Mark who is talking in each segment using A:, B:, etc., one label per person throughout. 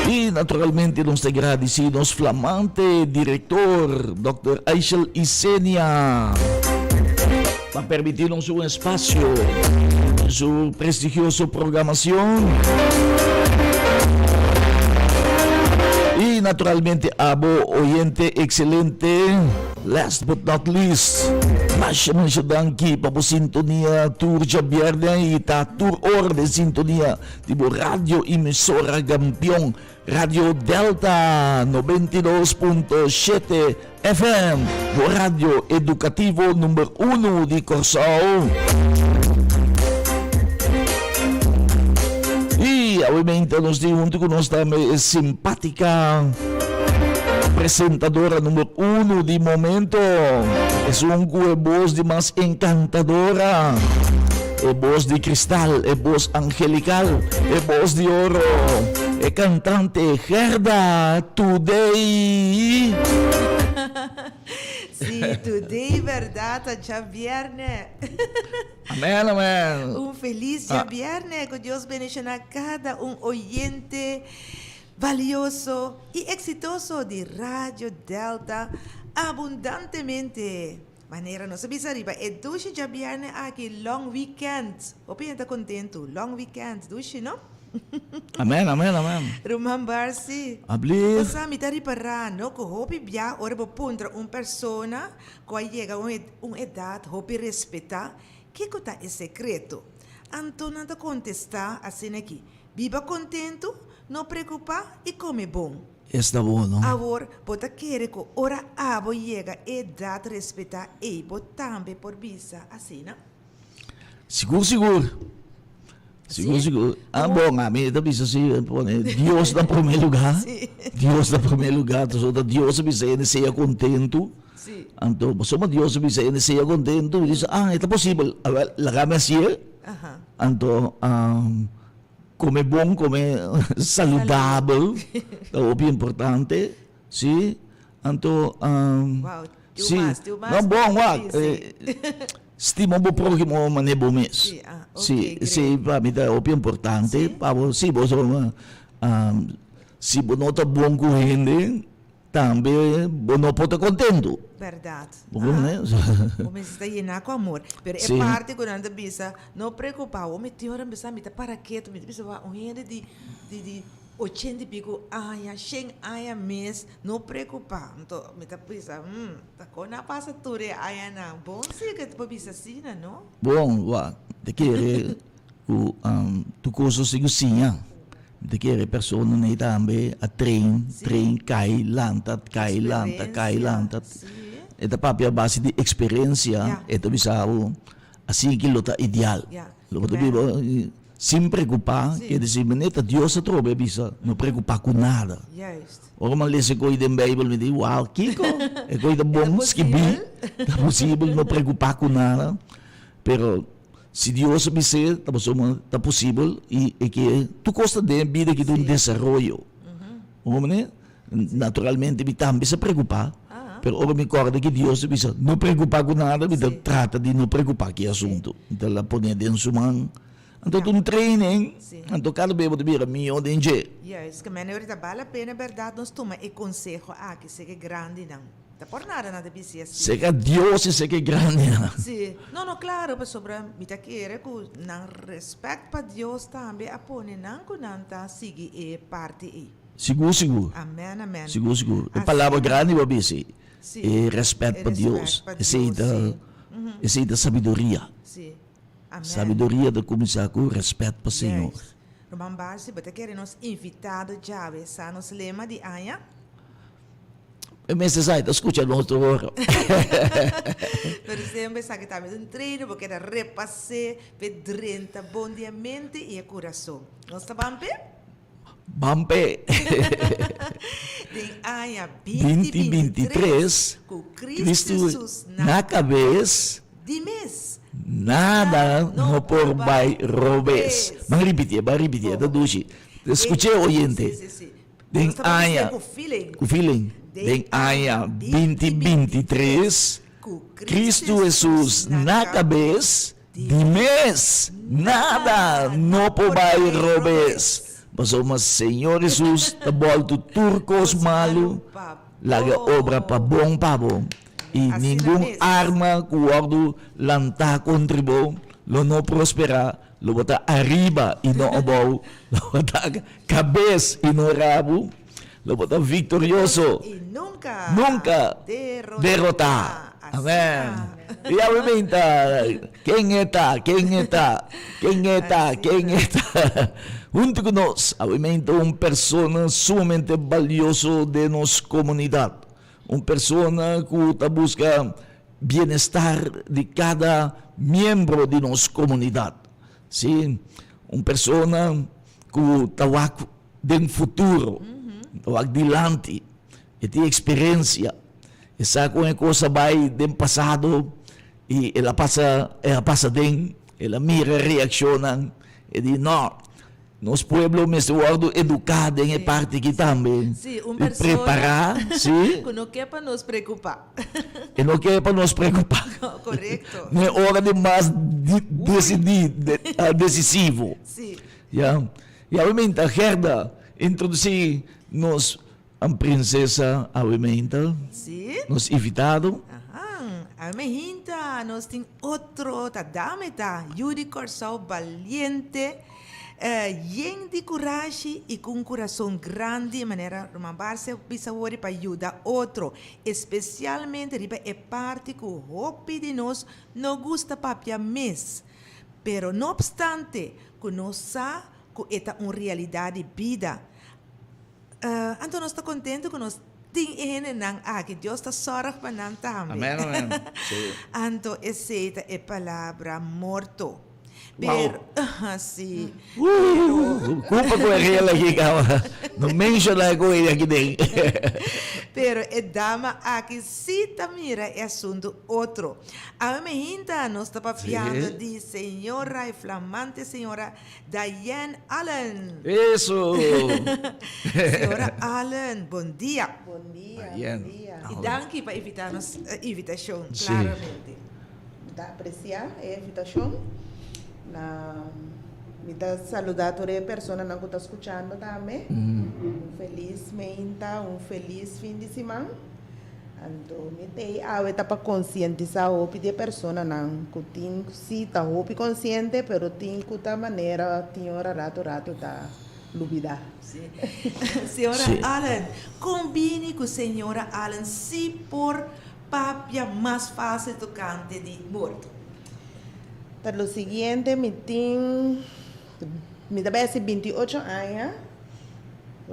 A: E naturalmente nos agradecidos flamante diretor Dr. Aishel Isenia para permitirnos un espacio en su prestigiosa programación. Y naturalmente abo oyente excelente, last but not least, masya sedang pa sintonia tur Javierne ita tur or de sintonia tibo radio emisora Gampiong Radio Delta 92.7 FM, radio edukativo number 1 di Corsao. Y obviamente nos junto con nuestra simpática presentadora número 1 de momento. Es un voz de más encantadora. Es voz de cristal, es voz angelical, es voz de oro. Es cantante Gerda Today.
B: Sí, today, verdad, ya viernes.
A: Amén, amén.
B: Un feliz ya viernes. Que Dios bendiga a cada un oyente valioso y exitoso de Radio Delta abundantemente. Manera no sabes arriba. E doce ya viernes aquí long weekend. Opinião contento. Long weekend, doce, no?
A: Amén, amén, amén.
B: Rumambar, sim.
A: Hablir.
B: Sa mi tari para no ko hopi bia ora bo puntra un persona ko llega un edad hopi respeta que cota é secreto. Antona da contestar assim aqui. Viva contento, não preocupa e come bom.
A: Está bom, não?
B: Agora, bota querer que ora abo llega edad respeta e botambe por bisa assim, não?
A: Seguro, seguro. Seguro, seguro. Ah, bom, a mim também assim, Deus na primeiro lugar. Deus na primeiro lugar. Então, Deus me diz, seja contento. Então, só Deus me diz, seja contento. E diz, é possível. Lagame assim. Então, come bom, come saudável. É o bem importante. Sim. Então, sim. Não, bom, Stima o próximo maneiro mês. Sim, para mim é o bem importante. Se você se não está bom com ele, também não pode estar contento.
B: Verdade.
A: Você
B: está llena com amor. Mas é parte quando anda bisa, não preocupar. O meu tio anda bisa, me tá para quê? Me bisa um gente de 80 e pico anos, 100 anos mês, não preocupar. Então, me tá bisa, tá com a passa tudo aí não. Bom, sim que tu bisa assim, não?
A: Bom, de que tu coisa se cozinha. De que pessoa não é também a trem cai lanta. É da própria base de experiência, é da bisa assim que luta ideal. Luta vivo sem preocupar, quer dizer, meneta Deus a trobe bisa, não preocupar com nada. Ora man lê coisa da Bíblia me diz, uau, Kiko, é coisa bom, esquibi, é possível não preocupar com nada, pero se Deus me diz, tá possível e que tu gosta de vida que tu desenvolve, homem, naturalmente me também se preocupar. Pero ora me acorda que Deus me diz, não preocupar com nada, me trata de não preocupar que assunto, então lá põe dentro sua mão. Então, um training, então, cada vez que eu me onde
B: Yes, que menina vale a pena, verdade, nós toma e conselho que seja grande, não. Tá por nada na BC assim.
A: Seja Deus e seja grande, não.
B: Sim, não, claro, mas sobre me tá querer que não respeito para Deus também, a pôr não que não tá seguir e parte e.
A: Seguro.
B: Amém, amém.
A: Seguro. A palavra grande vai ser respeito para Deus. Essa é da sabedoria.
B: Sim.
A: Sabedoria de começar com respeito para o Senhor.
B: Roman Barsi, você quer nos invitado já a nos lema de Aya?
A: Mas sai, escuta o nosso hora.
B: Por exemplo, sabe que estamos um treino, porque era repasse, pedrenta, bom dia, mente e coração. Nós está Bampe?
A: Bampe.
B: Tem Aya
A: 2023,
B: com
A: Cristo na cabeça.
B: De mês.
A: Nada não por vai robes. Mas repetir, traduzir. Escute oyente. Den Aya, com feeling. Den Aya 2023, Cristo Jesus na cabeça, de mês, nada não por vai robes. Baso mas Senhor Jesus, tabol tu turcos malu, laga obra pa bom pa bom. E
B: Assim
A: nenhum
B: na mesa.
A: arma cuando lanta contribo, lo no prospera, lo bota arriba e no abaw, lo bota cabeça e no rabo, lo bota victorioso.
B: Y nunca,
A: Nunca derrotar. Amén. E obviamente, quem está? Junto com nós, obviamente, persona sumamente valioso de nossa comunidade. Persona que busca bem-estar de cada membro de nossa comunidade. Sim, persona que tawag de futuro, tawag dilante, e tem experiência. Essa coisa vai do passado e ela passa dentro, ela mira, reacciona e diz, não, nosso povo me está educado em parte aqui também.
B: Sim,
A: E
B: pessoa
A: preparar, sim,
B: que não quer para nos preocupar.
A: e não quer para nos preocupar.
B: Correto.
A: Não é hora de mais decisivo.
B: Sim.
A: Yeah. E obviamente a Gerda introduzir nos a princesa, obviamente,
B: Sim.
A: nos invitado.
B: Aham. A hinta, nós tem outro, tá dame, tá? Yuri Corsal, valiente, yen de coragem e com coração grande, de maneira romambar-se, pisawori para ajudar outro, especialmente riba é parte que o hopi de nós não gusta papia mes, pero não obstante, que nós sa que é uma realidade de vida. Então nós estamos contentes que nós temos que Deus está sorrindo para nós também.
A: Amém. Sim.
B: Então, essa é a palavra morto.
A: Wow.
B: Pero, sim.
A: Culpa ko real lagi ka. No mention lang ko aqui dentro.
B: Pero a dama aqui cita mira é assunto outro. A minha hinta nós está papiando de senhora e flamante senhora Diane Allen.
A: Isso.
B: Senhora Allen, bom dia.
C: Bom dia,
A: Diane.
C: bom dia.
B: E danke para invitar-nos, invitação,
A: Sim.
B: claramente.
C: Da apreciar a invitação. Me dá saludar toda a pessoa que está escutando também. Feliz menta, feliz fim de semana. Então, me tem a para conscientizar a pessoa que tem se tá consciente, pero tem que da maneira tem hora rato da dúvida.
B: Sim. Senhora
A: Sim.
B: Allen, combine com a senhora Allen se por papia mais fácil tocante de morto.
C: Para o seguinte, me dá 28 anos,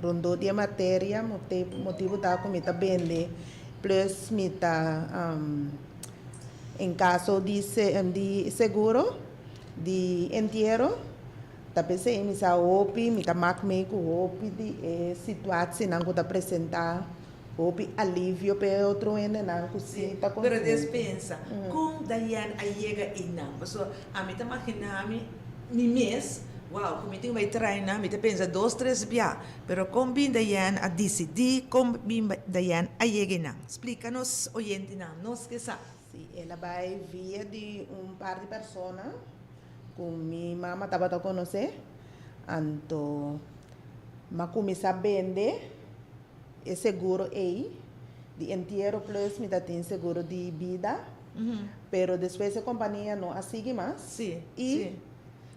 C: rondou de matéria, motivo da que me está bem, plus me está, em caso de seguro, de entierro, tá pensei me sa opi, me tá macmeico opi de situação que tá apresentar, opi alívio para outro ene não que tá com.
B: Pero despensa, como Diane chega e não, pessoal, a mim tá imaginando ni mês, wow, como tem vai treinar, me tá pensa 2, 3 dias, pero como Diane a decidir, como Diane chega e não. Explica-nos, oyente não, nós que sabe.
C: Sim, ela vai via de par de pessoas com minha mama estava a conhecer, então, mas começar a vender é seguro aí, de entierro plus me tem seguro de vida, pero depois a companhia não assiste mais.
B: Sim,
C: E
B: sim.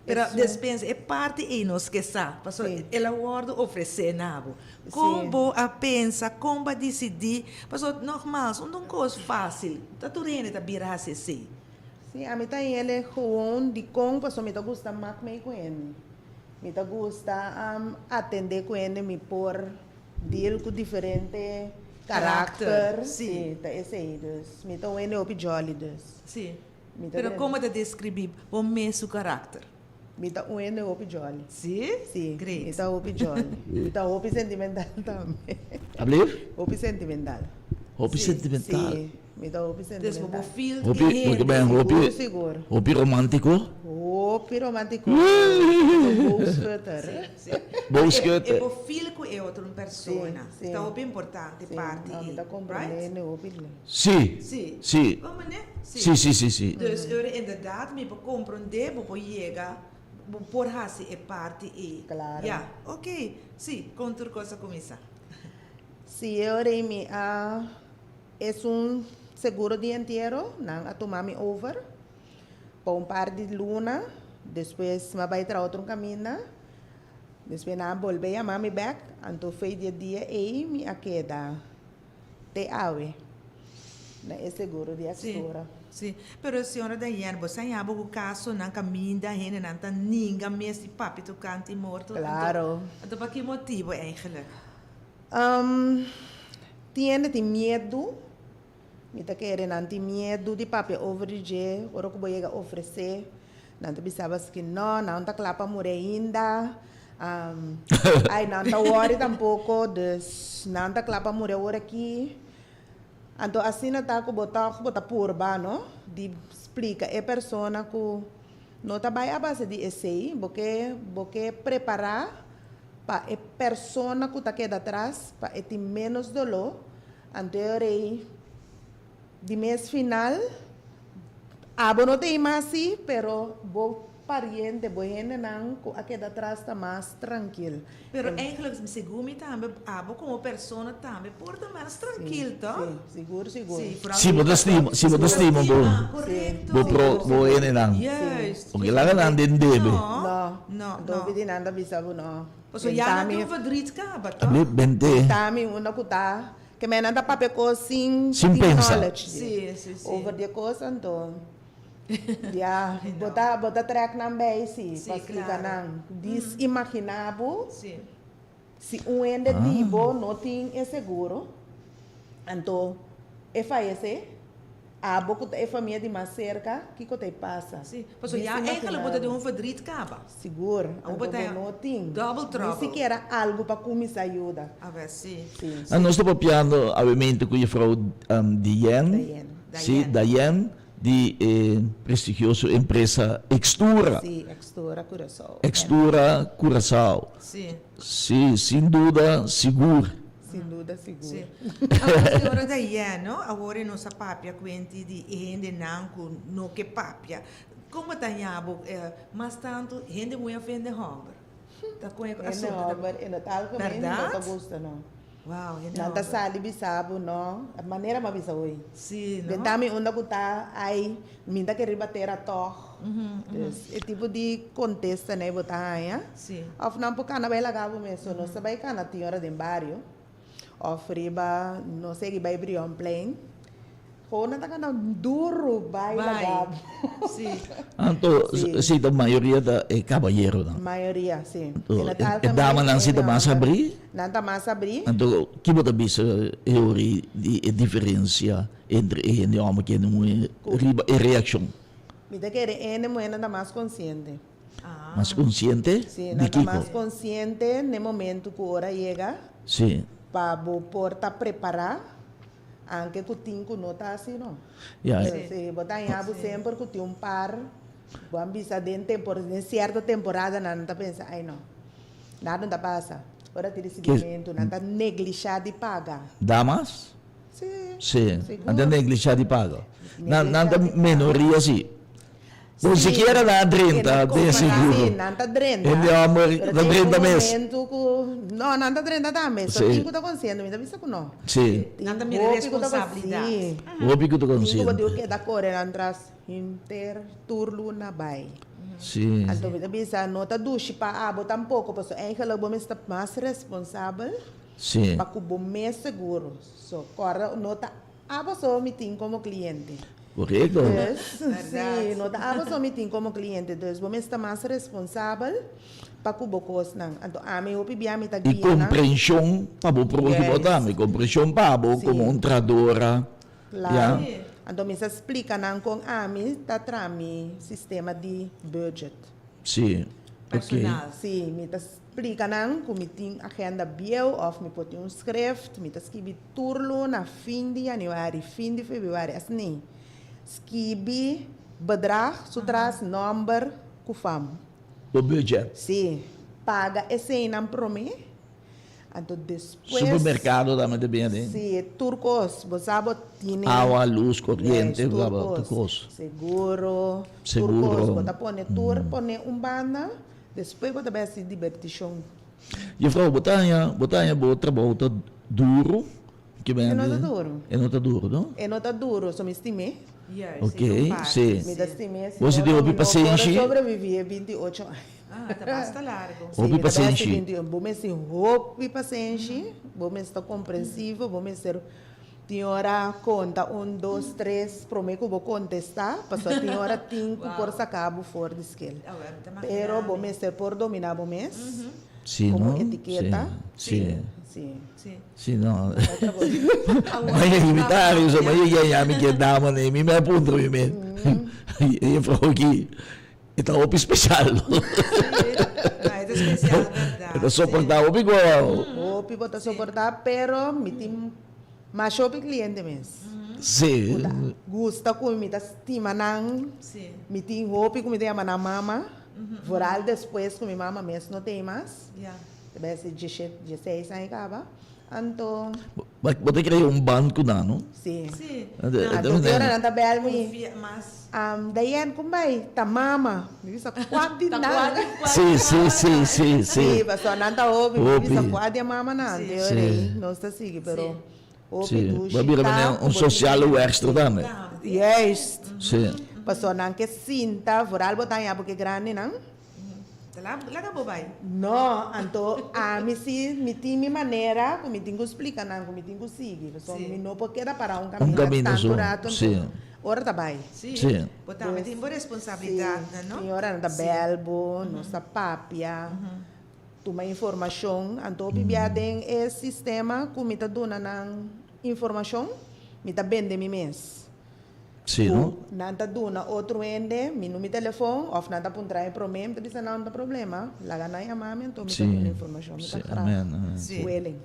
B: Pero despensa é parte e nós que sabe, pessoal,
C: Sim.
B: ela guarda oferecer nabo. Como a pensa, como a decidir, pessoal, normal, não é coisa fácil, tá tudo indo tá virar assim.
C: Sim, a mim tem ele gewoon de com, pessoal, me gusta mais com ele. Me gusta atender com ele, me por deal com diferente caráter.
B: Sim.
C: Tá esse aí, dus. Me tô ele opi jolly, dus.
B: Sim.
C: Me
B: Pero como te descrever o mesmo caráter?
C: Me tá ele opi jolly.
B: Sim?
C: Sim,
B: Great.
C: me tá opi jolly. Me tá opi sentimental também.
A: Ablir?
C: Opi sentimental.
A: Hobby sentimental.
C: Sim, me tá opi
B: Desde o
C: sentimental.
B: fio
A: Hobby, muito bem, hobby.
C: Seguro.
A: Hobby romântico.
C: Opi romântico. Booscutter.
A: Bosquete.
B: É o filho é outra pessoa.
C: Sim.
B: Está muito importante parte.
C: Me tá
B: Right?
C: compreendendo opi.
A: Sim.
B: Sim.
A: Sim.
B: Vamos, né?
A: Sim, sim, sim, sim.
B: Dus eu inderdaad me compreender, vou chegar por hasi é parte e.
C: Claro.
B: Yeah, ok. Sim, contra coisa começa.
C: Sí, ahora es un seguro de entero, nan a tomar mi over, por un par de luna, después me va a ir a otro camino, después na volver a mami back, anto fue dia e mi a queda te ave, na é seguro de extora.
B: Sim, pero a senhora Diane, você sabe o caso não caminha da gente não tá ninguém mesmo de papi tu canti morto.
C: Claro.
B: Então para que motivo eigenlijk?
C: Tiene de medo, me tá querendo anti medo de papi over de je, ora que voy a oferecer, não te pensavas que não tá clapa morrer ainda, ai não tá worry tampouco, dus não tá clapa morrer ora aqui. Então assim não tá com botar purba, não? De explica é persona que não tá bem a base de essay, porque preparar para a persona que está aqui atrás, para ter menos dolor, anterior de mês final, não tem mais assim, pero o pariente, o gente não, aqui atrás está mais tranquilo.
B: Pero eigenlijk, me seguro também, como persona também, porta mais tranquilo, tá?
C: Sim, seguro.
A: Se você estima, vou ele não.
B: Yes.
A: Porque lá não tem debe.
C: Não, pedi nada bisabo não.
B: So já não tem verdriet caba, tá?
A: Abli bente.
C: Tami una kuta, que me nanda pape ko
A: Sin pensar.
C: knowledge.
B: Sim.
C: Over the course então. Ja, bota track na bem sim,
B: Sim,
C: para explicar
B: claro.
C: não. Desimaginável,
B: Sim.
C: se ende dibo não tem é seguro. Então, é falece. A boca é família de mais cerca, que te passa.
B: Sim. So já eigenlijk moet de verdriet caba.
C: Seguro.
B: Ou botar
C: não tem.
B: double trouble.
C: Nem sequer algo para começar ajuda.
B: A ver, sim.
C: Sim.
A: Nós estamos piano obviamente com a Frau Diane. Sim, Diane, de prestigiosa empresa Extura.
C: Sim, Extura Curaçao.
A: Extura Curaçao.
B: Sim.
A: Sim, sem dúvida, seguro.
C: Sem dúvida, seguro.
B: Sim. A senhora Diane, no? Agora não sa papia quenti di gente nanco no que papia. Como tá nhabo, mas tanto gente muito ofende hunger. Tá com a
C: É Natal que vem, não tá gosto, não.
B: Uau, é
C: Não tá sali bisabo, não. A maneira mais bisa hoje.
B: Sim,
C: De
B: não?
C: também onde que tá, aí, minda que ribater a toh. É tipo de contexto, né, botar aí,
B: Sim.
C: Of não porque na bela gabo mesmo, não sabe que na tinha hora de barrio. Of riba, não sei que vai abrir um plane. Kona tá kana duro, vai gabo.
B: Sim.
A: Então, sim, a maioria é cavalheiro, não?
C: Maioria, sim.
A: É dama não se dá mais abrir?
C: Não tá mais abrir.
A: Então, que você bisa a diferença entre ele e o homem que não é reação?
C: Me da que ele não tá mais consciente.
A: Mais consciente
C: Sim,
A: de
C: não tá
A: que?
C: mais consciente no momento que a hora chega
A: Sim.
C: para porta preparar. Anche que o tinco não tá assim, não.
A: Yeah.
C: Se botar em abo sempre que tem par, vamos bisa em certa temporada não tá pensando, ai não, nada não passa. Ora tem recebimento, não tá negligenciar de pagar.
A: Damas?
C: Sim.
A: Sim.
C: Seguro.
A: Anda negligenciar de pago.
C: Negligenciar
A: Nada
C: de pago.
A: minoria, sim. Não sequer na 30, de seguro.
C: Sim, não tá 30.
A: Ele é amor da 30 meses.
C: Não, não tá 30 também. Só
A: Sim.
C: tinco tá consciente, me dá vista que não.
A: Sim.
B: Não tá minha responsabilidade.
C: Sim.
A: O que tu
C: Tinco
A: consciente?
C: pode que da cor entras interturlo na bai.
A: Sim.
C: Então, kita bisa nota dushi pa abo tampouco, porque eigenlijk bom está mais responsável
A: Sim.
C: para que bom mais seguro. So, agora nota abo só me tem como cliente.
A: Correto?
C: Sim, nota abo só me tem como cliente. Então, bom está mais responsável para que bom coisa não. Então, a mim o pibia me tá
A: E compreensão para o próximo também. Compreensão para o como entradora.
C: Claro.
A: Yeah.
C: Então, me explica não com a mim tá trami sistema de budget.
A: Sim. Ok.
B: Personal.
C: Sim, me explica não que me tem agenda biel of me pode script, me escrever turlo na fim de januário, fim de fevereiro, assim. Escrever bedrag, sutras number ku fam.
A: O budget.
C: Sim, paga esse não para mim. Então, depois...
A: Supermercado também depende.
C: Sim, turcos. Você sabe, tem...
A: Água, luz, corrente,
C: Yes,
A: blá, blá,
C: turcos.
A: turcos.
C: Seguro.
A: Seguro.
C: Turcos. Você põe tour, põe banda. Depois você vai se divertir.
A: E vrouw, botanya trabalho tá duro, que bem.
C: E não tá duro.
A: E não tá duro, não?
C: E não tá duro, só me estimei.
B: Yes,
A: Ok, sim.
C: Me estimei.
A: Você deu uma paciência?
C: Eu sobrevivi 28 anos.
B: Ah, tá basta largo.
A: Houve paciência.
C: Vou me ser roupa paciência, vou me estar compreensivo, vou me ser... Tem hora conta, 1, 2, 3, prometo que vou contestar, passou tem hora 5 por sacabo fora de skill. Pero vou me ser por dominar o mês,
A: Sim,
C: como
A: não?
C: etiqueta.
A: Sim.
C: Sim.
B: Sim.
A: Sim, não. Mas é imitar isso, mas é ganhar-me que dá, né? Me aponta, me. E vrouw aqui, é roupa especial.
B: Ah, é especial, verdade.
A: É suportar roupa igual.
C: Roupa vou suportar, pero me tem mais o cliente mesmo.
A: Sim.
C: Gusta com me estima não,
B: Sim.
C: me tem roupa com me tem a mama, voral depois com minha mama mesmo não tem mais.
B: Yeah.
C: Deve ser 16 anos acaba. Então,
A: Você queria banco, não?
C: sim.
B: Sim.
C: Então, agora não bel me.
B: Confia, mas...
C: Daí como vai? Tá mama. Me visa quase nada.
A: Sim.
C: Sim, mas só não tá ouve. Me visa quase a mama não.
B: Sim.
C: Teoria, não está assim, pero
A: Sim. Vai virar social extra também.
C: Yes.
A: Sim.
C: Pasó não que sinta, voral botar aí porque grande não.
B: Lá acabou, vai.
C: Não, então a mim sim, me tem minha maneira, como me tenho que explicar, não, como me tenho que seguir. Só me não pode quedar para caminho
A: caminho
C: tanto
A: só.
C: rato.
A: Sim.
C: Ora tá bem.
B: Sim. Botar, mas tem boa responsabilidade, não?
C: Senhora não tá belbo, não está papia. Toma informação, então bibia tem esse sistema que me tá dando informação, me tá bem de mim mesmo.
A: Sim, não?
C: Não tá dando outro ende, me no meu telefone, ou não tá puntrando para mim, tá dizendo não tem problema. Lá ganha a mãe, então me tá dando informação, me tá
A: Amém.
B: Sim.
C: Huelen.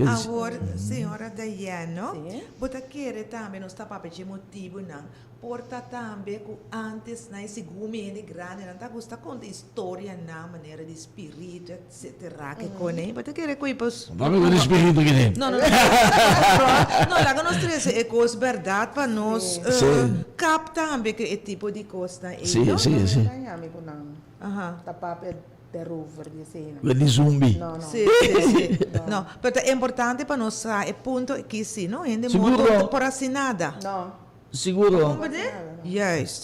B: Agora, senhora Dayano,
C: Sim.
B: bota querer também não está para de motivo não. Porta também que antes na esse gume grande não tá gosta conta história na maneira de espírito etc. Que conem, bota querer coipos.
A: Vamos com o espírito que tem.
B: Não, lá que nós três é coisa verdade para nós captar também que é tipo de coisa aí.
A: Sim.
C: Ganha me com não.
B: Aham.
C: Tá papel de rover de cena.
A: Ele zumbi.
C: Não.
B: Sim. Não, mas é importante para nós é ponto que sim, não é de
A: Seguro.
B: modo por assinada.
C: Não.
A: Seguro.
B: Yes.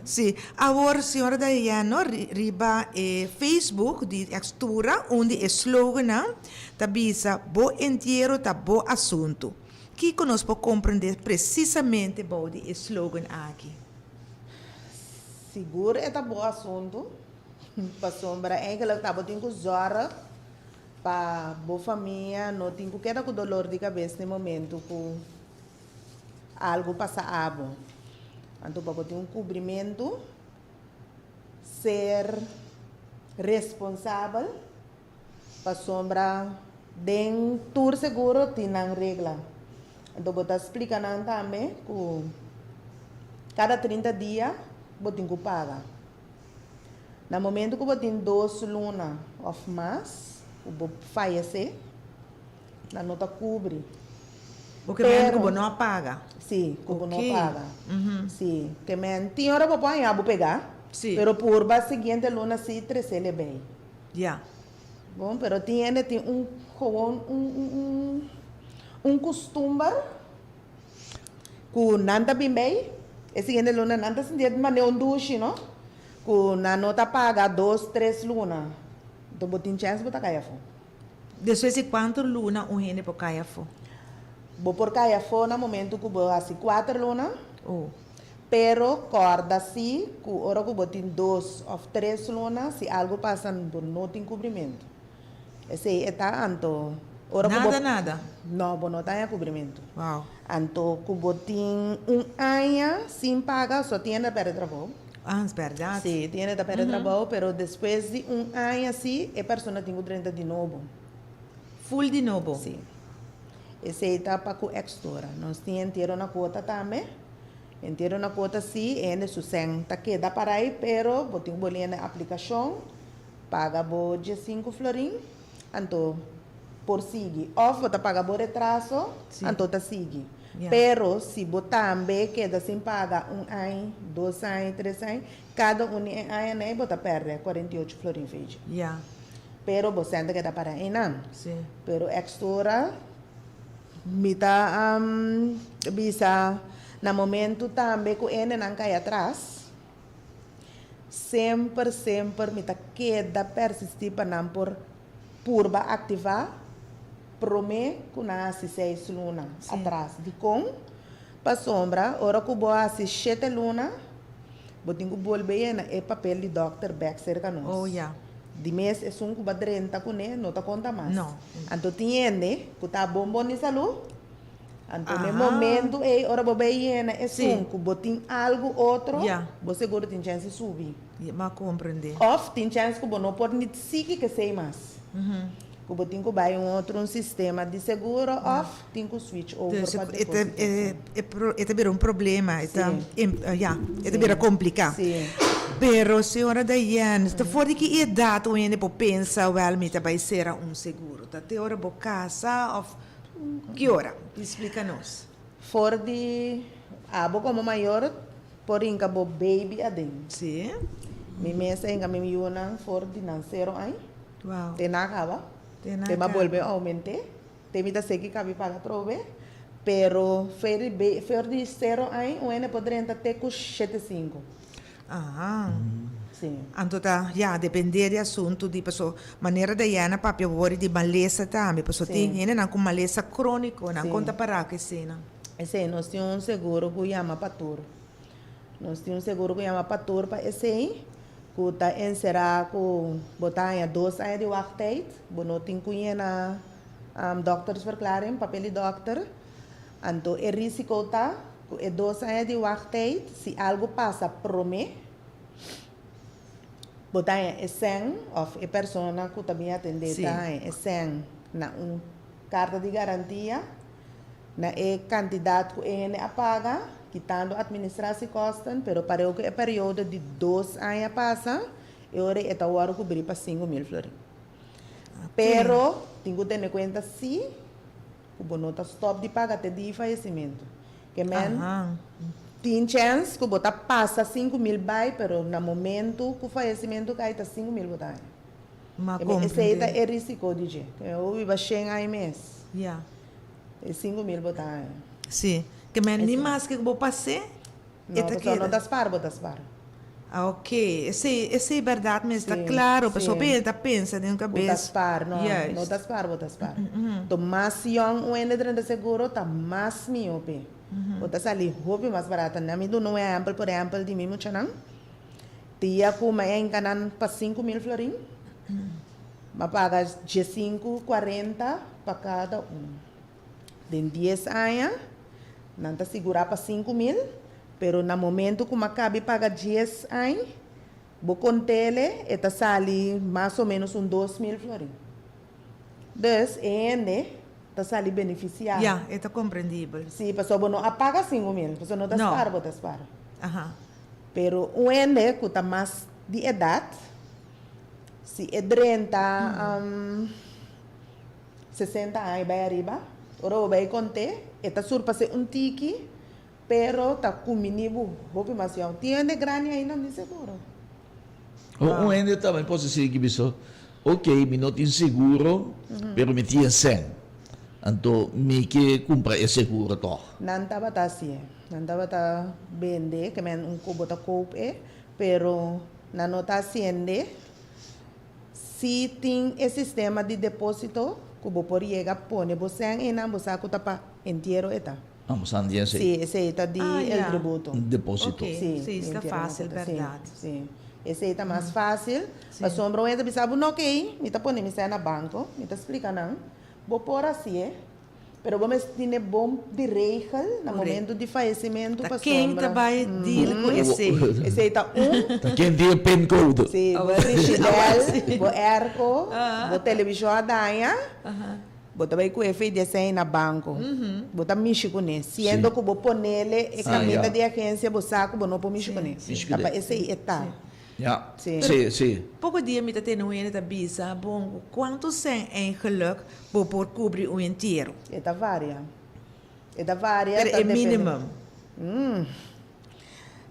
B: Sim. Agora, senhora Dayano, riba Facebook de Extura, onde é slogan, tá bisa, bo inteiro, tá bo assunto. Que nós podemos compreender precisamente o de slogan aqui.
C: Seguro é bom assunto. Para sombra, eigenlijk tá botinho com zora para boa família, não tem que queda com dolor de cabeça no momento com algo passa abo. Então para botar cobrimento, ser responsável para sombra dentro seguro tem regra. Então botar explica também que cada 30 dias botinho que paga. No momento que eu tenho 2 lunas ou mais, eu vou falecer, na nota cobre.
B: Porque mesmo que não apaga.
C: Sim, que
B: Ok.
C: não paga. Sim, que tem hora para pôr, vou pegar.
B: Sim.
C: Pero por a seguinte luna, sim, 3 ele bem.
B: Yeah.
C: Bom, pero tem um costume que nada bem, a seguinte luna, nada se diz, mas não duche, não? Na nota paga 2, 3 lunas. Então, botin chance botar caia fo.
B: Depois de quanto luna um rende por caia for?
C: Vou por caia fo no momento que vou assim 4 lunas.
B: Oh.
C: Pero corda se que hora que botin 2 ou 3 lunas, se algo passa por não tem cobrimento. Esse é tá anto.
B: Nada.
C: Não, vou não tem cobrimento.
B: Wow.
C: Anto que botin ano sem pagar, só tem a perder trabalho.
B: Ah, é verdade.
C: Sí, tiene que perder trabajo, pero después de año así, la persona tiene 30 de nuevo.
B: Full de novo.
C: Sí. Esa etapa con extra. Nos tiene una cuota también. Tiene una cuota sí, en su senta queda para ahí, pero botin bolina aplicación, paga boje 5 florin. anto por seguir. Of você paga por retraso,
B: Sim.
C: anto tá seguir.
B: Yeah.
C: Pero se você também queda sem pagar ano, 2 anos, 3 anos, cada ano né, você perde 48 florins feijão.
B: Yeah.
C: Pero você ainda queda para não.
B: Sim.
C: Pero extra, mita bisa na momento também que ele não cai atrás. Sempre mita queda persistir para não por purba ativar. Prome que nasce 6 lunas atrás de com para sombra, ora que boa se 7 lunas, botinho bolbeia na é papel de Dr. Baxter canos.
B: Oh, yeah.
C: De mês é um cuba 30 com né, não tá conta mais.
B: Não.
C: Então tiende, que tá bom de saúde. Então no
B: Ah.
C: momento é ora bobeia na é
B: Sim.
C: um que botin algo outro,
B: Yeah.
C: você seguro tem chance de subir.
B: Mas compreender.
C: Of tem chance que você não pode nem seguir que sei mais. Como tem que buy outro sistema de seguro, off, tem que switch over
B: Dus
C: para
B: het is een probleem. Het is complicado.
C: Sim.
B: Pero, senhora Diane, se for que idade o ene pensa, well, me vai ser seguro. Tá te hora bo casa of que hora? Explica-nos.
C: For de abo como maior, por inca bo baby adem.
B: Sim.
C: Mi mesa inca mi yuna for de não 0 ai.
B: Wow.
C: Te na acaba. Te ma volve aumente. Te mita segi cabi paga trove. Pero for de 0 ai, o ene podrenta te cu 75.
B: Ah.
C: Sim.
B: Então tá, depende do assunto de pessoa, maneira da Iana papia vori de maleza também, pessoa
C: Sim.
B: tem não com maleza crônico, não
C: Sim.
B: conta para que cena.
C: Esse nós temos seguro que chama Patur. Nós temos seguro que chama Patur para esse que está encerrado com botar 2 anos de wachttijd. Não tem que na doktersverklaring, papel de dokter. Então, o risco está com 2 anos de wachttijd. Se algo passa por mim, botar é 100, ou a pessoa que também atende
B: Sim.
C: é 100 na carta de garantia. Na quantidade que ele paga, quitando a administração costas, pero para o que é período de 2 anos passa, eu está agora cobrir para 5.000 florins. Pero, tenho que ter em conta se o não está stop de pagar até de falecimento. Que tem chance que o bota passa 5.000 vai, pero no momento que o falecimento cai está 5.000 botar. Esse é o risco de jeito. Eu vivo 100 anos mês.
B: Yeah.
C: 5.000 botar.
B: Sim. Que men nem mais que vou passar.
C: Não, pessoal, não das par, botas par.
B: Ah, ok. Esse é verdade, mas está
C: Sim,
B: claro. A pessoa
C: sim.
B: pensa dentro da
C: Botas
B: cabeça.
C: par, não.
B: Yes.
C: Não das par, botas par. Então, mais young o ende de seguro, tá mais miope. Botas ali, roupa mais barata. Na minha não é amplo, por exemplo, de mim, muito não. Tia como é encanan para 5.000 florins. Mas paga de 5,40 para cada De 10 anos, não está segurar para 5.000, pero no momento que acabe paga 10 anos, vou contar está sali mais ou menos 2.000 florins. Dus, ainda está sali beneficiado.
B: É compreendível.
C: Sim, pessoa não apaga 5.000, pessoa não está
B: Não.
C: para, botas para.
B: Aham.
C: Pero o ende que está mais de idade, se é 30, 60 anos vai arriba, ora vai contar, está surpasse tiki, pero está com minibu, roupa mais young. Tiene grande aí não me seguro.
A: O ende também pode ser que biso, ok, me não tenho seguro, pero me tinha 100. Então, me que compra esse seguro to.
C: Não estava assim, não estava vender, que men cubo está coupe, pero não está haciendo. Se tem esse sistema de depósito, cubo por llegar pone você em não você acuta para inteiro eta.
A: Vamos a dizer assim,
C: Sim, esse está de el tributo.
A: depósito.
B: Ok. Sim, isso é
C: inteiro
B: fácil,
C: uma conta,
B: verdade.
C: Sim. Esse está mais fácil. Mas sombra o entra bisabo não ok, me está pondo me sai na banco, me está explicando, vou pôr assim, pero vamos ter bom de regel no momento de falecimento para
B: Quem
C: sombra.
B: vai deal com esse?
C: Esse está
A: Quem tem PIN code?
C: Sim, vou Richidel, vou Erco, vou televisão a Danha, vou também com efeito de sair na banco, vou também mexer com ele. Sendo que vou pôr nele, e caminho de agência, vou saco, vou não pôr mexer com ele. Esse aí está.
A: Ja,
C: Sim.
A: sim.
B: Pouco dia me tem no ene da bisa, bom, quanto sem eigenlijk por cobrir o inteiro?
C: Eta varia. Eta varia.
B: Pero
C: tá
B: é
C: depende.
B: minimum.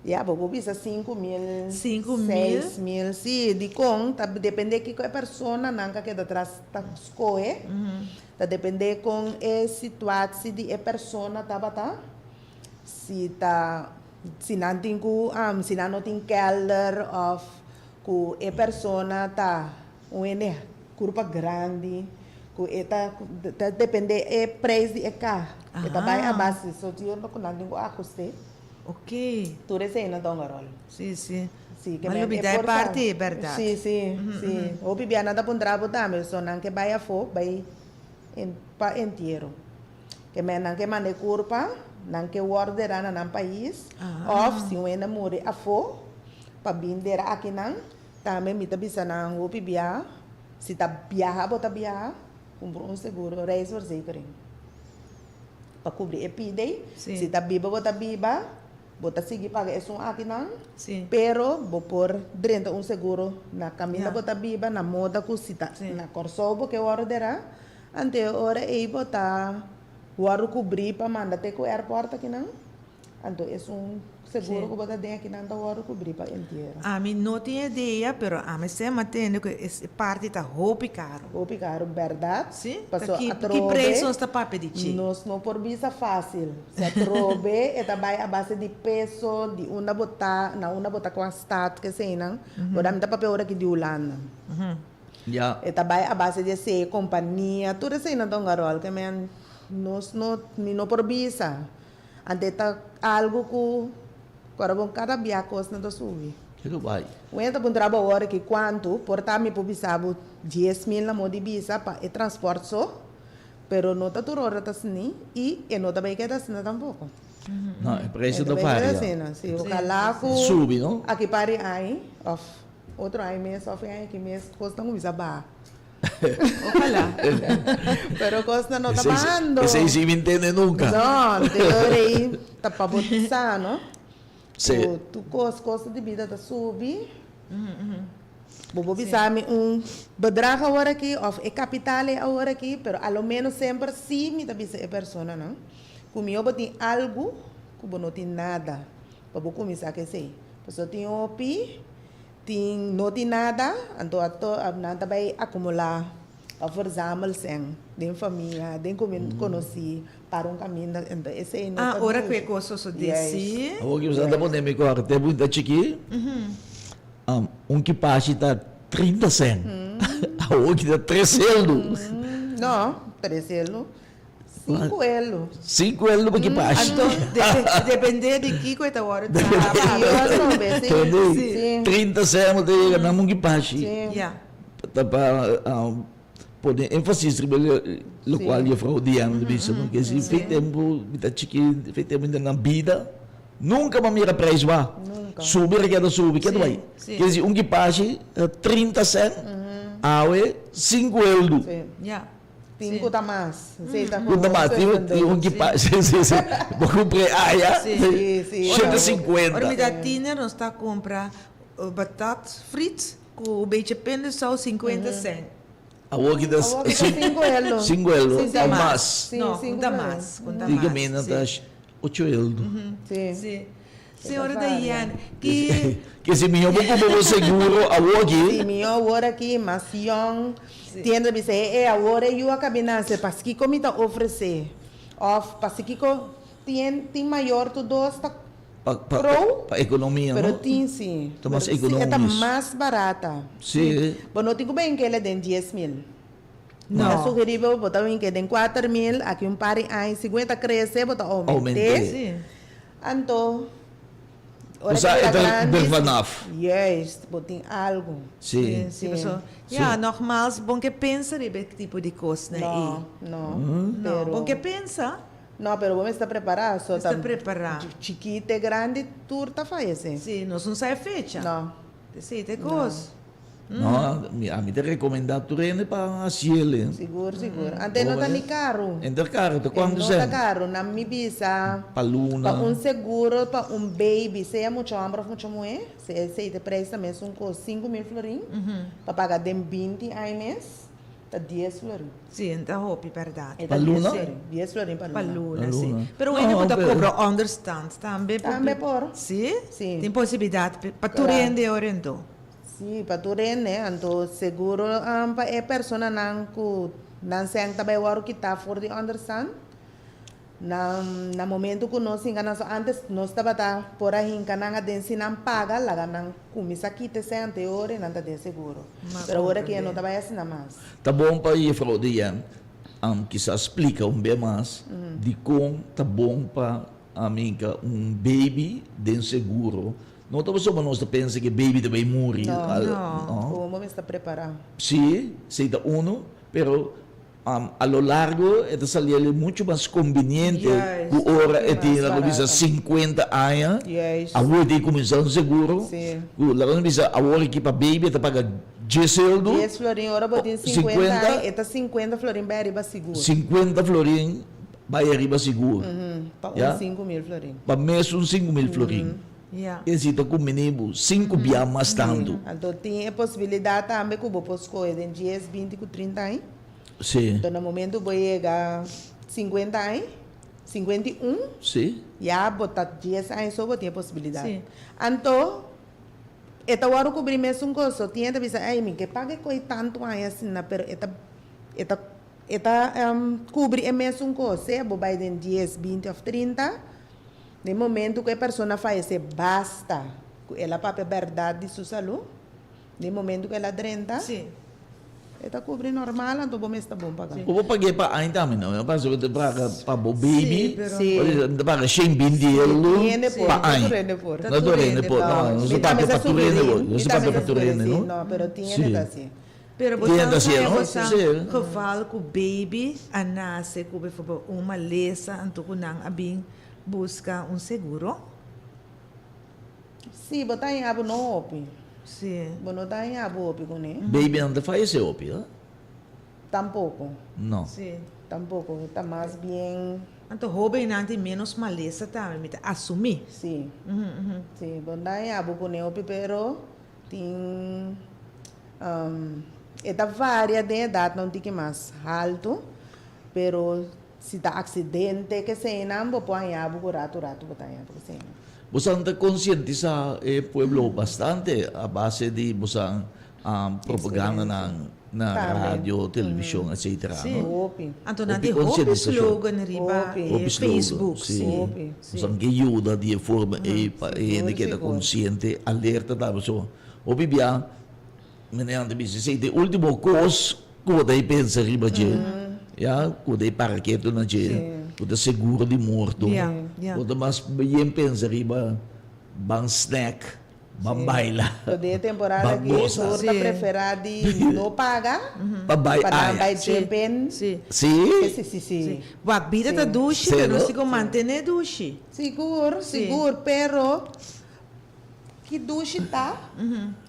C: Ja, bobo bisa 5.000,
B: 5.000?
C: 6.000, sim, de com, tá depende que a pessoa nanca que atrás tá escolhe, tá depende com a situação de a pessoa tá, se tá, se não tem se não tem kelder of que a pessoa tá curva grande, que tá depende é preço de carro, que tá vai a base, só tinha não tem ajuste.
B: Ok.
C: Tudo isso aí não dá um rol.
B: Sim, sim.
C: Sim,
B: Mas eu me dá parte, é verdade.
C: Sim. O bibia nada para trabo também, só não que vai a fo, vai para inteiro. Que me não que mande curva, não que orderar na país, of se o ena more a fo, para binder aqui não, também me tá bisa não o bibia, se tá viajar, bota viajar, compra seguro, reis verzekering. Para cobrir a pide, se tá bota biba, bota seguir paga é aqui não, pero vou pôr dentro seguro na caminho bota biba na moda que se tá na corsobo que orderar, ante hora aí bota o cobrir para mandar até o aeroporto aqui não, então é seguro que bota dentro aqui não, então o cobrir para inteiro.
B: A mim não tinha ideia, pero a mim sempre entendo que essa parte tá roupa caro.
C: Roupa caro, verdade?
B: Sim.
C: Que
B: preço está para pedir?
C: Nós não por visa fácil. Se a trobe, é também a base de peso, de uma botar com a stat que sei não. Agora me dá papel hora que de Holanda.
A: Ja.
C: É também a base de ser companhia, tudo isso aí não dá um garol, que nós não por visa. Ante tá algo que agora bom cada dia costa não subir.
A: Que vai.
C: O ente para trabalhar hora que quanto portar me publicava 10.000 na mão de visa para o transporte só, pero não tá tudo hora tá assim e não tá bem que tá assim tampouco.
A: Não, é preço da varia.
C: Se o calaco
A: Sube, não?
C: aqui pare aí, of outro aí mês, of aí que mês custa um visa ba.
B: Ojalá.
C: Pero costa não tá bando.
A: Esse aí se me entende nunca.
C: Não, teoria aí tá para botar, não?
A: Sim.
C: Tu custo de vida tá subir. Bobo bisame bedrag agora aqui, of é capital agora aqui, pero ao menos sempre sim me tá bisa é pessoa, não? Comigo tem algo, que não tem nada. Bobo começar que sei. Pessoa tem opi, não tem nada, então nada vai acumular. A verzamel zijn, de família, de conheci, para caminho, então esse aí não.
B: Ora que coisa só desse.
A: O que você está podendo agora, tem muita chiqui. Que passa está 30 cent. O que está 3 euros.
C: Não, 3 euros. 5 euros.
A: 5 euros para que passa.
B: Então, depende de que coisa agora.
A: 30 cent, não que passa. Poder ênfase no qual eu falo de ano de vista, porque se fez tempo, está chique, fez tempo na vida, nunca me mira preço lá. Subir que subir, que vai. Quer dizer, que passe 30 cent, aue 5 euros.
C: Tem custa mais.
A: Custa mais, tem que passe, vou comprar aia, 150.
B: Ora, me dá tiner, nós está a comprar batata fritas com um beetje pindasaus 50 cent.
A: A work das
C: 5 euros.
A: 5 euros, ou mais.
B: Não, conta mais.
A: Diga menos das 8 euros.
B: Sim. Senhora Daiane, que
A: se me vou como seguro a work.
C: Se me agora aqui, mas young, tienda me sei é agora eu acabei nascer, parce que como está oferecer, of parce que tem maior tudo está
A: Para economia,
C: pero
A: não?
C: tem sim.
A: Está mais
C: Sim,
A: econômico.
C: está mais barata.
A: Sim.
C: Mas não tenho bem que ela tem 10.000.
B: Não.
C: É sugerível botar bem que tem 4.000, aqui par em 50 cresce, botar aumentar.
B: Sim.
C: Então,
A: Usa é vanaf.
C: Yes, botem algo.
A: Sim.
B: Sim, pessoal. Ja, nogmaals, bom que pensa nesse tipo de coisa, né?
C: Não,
B: Bom que pensa.
C: Não, pero vamos estar preparados.
B: Está preparado.
C: Chiquita, grande, turta faz.
B: Sim, nós não sai fecha.
C: Não.
B: Sim, tem coisa.
A: No, a mi te recomenda tu rene pa asiele.
C: Siguro. Ante no tá ni caro.
A: Enter caro, te quando
C: Não
A: sei?
C: tá caro, na mi bisa.
A: Paluna.
C: Pa seguro, pa baby, seja muito ambra, muito moe, se te presta mesmo com 5.000 florin, para pagar dem 20 ai mês, tá 10 florin.
B: Sì, então hopi verdade.
C: E tá
A: Paluna?
C: 10 florin para
B: Paluna,
A: Paluna.
B: sì. Però
A: No,
B: quindi può
A: però-
B: coprire understand, tambe.
C: Tambe por.
B: Sì?
C: Sì.
B: Tem possibilità per tu
C: Claro.
B: rende oriento.
C: Sim, para tu rene, anto seguro, pa persona nang ku, nang sayang tabay waro kita for the understand, na momento ko no singa so antes no estaba ta por ahí nang den sinang paga laga nang kumisa kite se anteriore nang ta den seguro. Pero agora que no taba assim mais.
A: Tá bom para ir fraude yan. Quizá explica bem mais de como tá bom para amiga baby den seguro. Não tá só nós pensa que baby também morre.
C: O momento está preparado.
A: Sí, sí, da uno, pero a lo largo esta salía mucho más conveniente.
B: Yes.
A: Tu hora
C: Más
A: tiene la
C: barato.
A: visa 50 años.
C: Yes.
A: Ahora tem começar um seguro.
C: Sí.
A: La visa ahora que para baby te paga 10 euros.
C: 10 florin, ora botin 50, eta 50 florin vai arriba seguro.
A: 50 florin vai arriba seguro.
C: Pa
A: Yeah.
C: 5.000 florin.
A: Para mês 5.000 florin.
B: Yeah.
A: Esse tá com menino 5 bia mais tanto.
C: Então tem a possibilidade também que eu vou escolher em 10, 20, 30 anos.
A: Sim,
C: Então no momento vou chegar 50 anos, 51,
A: sim.
C: já botar 10 anos só vou ter a possibilidade.
B: Sim.
C: Então, eta hora cobrir mesmo um coisa, tinha que pensar, ai, que pague coi tanto anos assim, pero cobrir mesmo um coisa, vou vai em 10, 20 ou 30. No momento que a pessoa faz isso, basta. Ela para a verdade de sua saúde. No momento que ela drenta,
B: Sì.
C: ela cobre normal, então vamos estar bom pagar.
A: Eu vou pagar para ainda também, não. Eu passo para o baby.
B: però-
C: Sì.
A: Para 120 euros.
C: Tiene por,
A: Pa ai.
C: tiene por.
A: Não do rende por. Não, não se paga para tu rende. Não se paga para tu rende, não?
C: No, pero tiene
A: Sì.
C: assim.
B: Pero
A: Tienda
B: você
A: sia, no?
B: você
A: Sia.
B: geval com baby a nasce com uma lesa anto kunang abing busca seguro.
C: Sim, botar em abo não opi.
B: Sim.
C: Botar em abo opi com ele.
A: Baby não te faz esse opio?
C: Tampouco.
A: Não.
B: Sim.
C: Tampouco. Está mais bem.
B: Anto hobby nanti menos malesa também, mita assumir.
C: Sim. Sim, botar em abo com ele opi, pero tem. Esta varia de idade não tem que mais alto, pero se dá acidente que se não, vou pôr em abo com rato, botar em abo que se não.
A: Você está consciente sa pueblo bastante a base de você propaganda na
C: Também.
A: rádio, televisão, etc.
B: Sim.
A: no?
C: Opi.
B: Anto nanti
A: Opi
B: hobby
A: conscientização.
B: slogan riba
C: Hobby.
A: Hobby slogan,
B: Facebook.
A: sim.
B: Sim.
C: Hobby.
A: Você que ajuda de forma e
C: Siguro,
A: que está
C: siguro.
A: consciente, alerta da pessoa. O bibia, menendo bisi, se de último coisa, quando aí pensa riba de, já, quando aí paraquedo na de, quando seguro de morto,
B: Yeah, yeah.
A: quando mas bem pensa riba, bang snack, bang baila,
C: Toda temporada que
A: Babosa.
C: o
B: Sim.
C: prefere de não pagar,
A: babay
C: para não vai
A: ay.
C: champion.
B: Sim.
A: Sim,
C: Sim.
B: Wag vida ta dushi,
A: Sim,
B: pero
A: no?
B: si ko mantener dushi.
C: Seguro, pero que duche tá,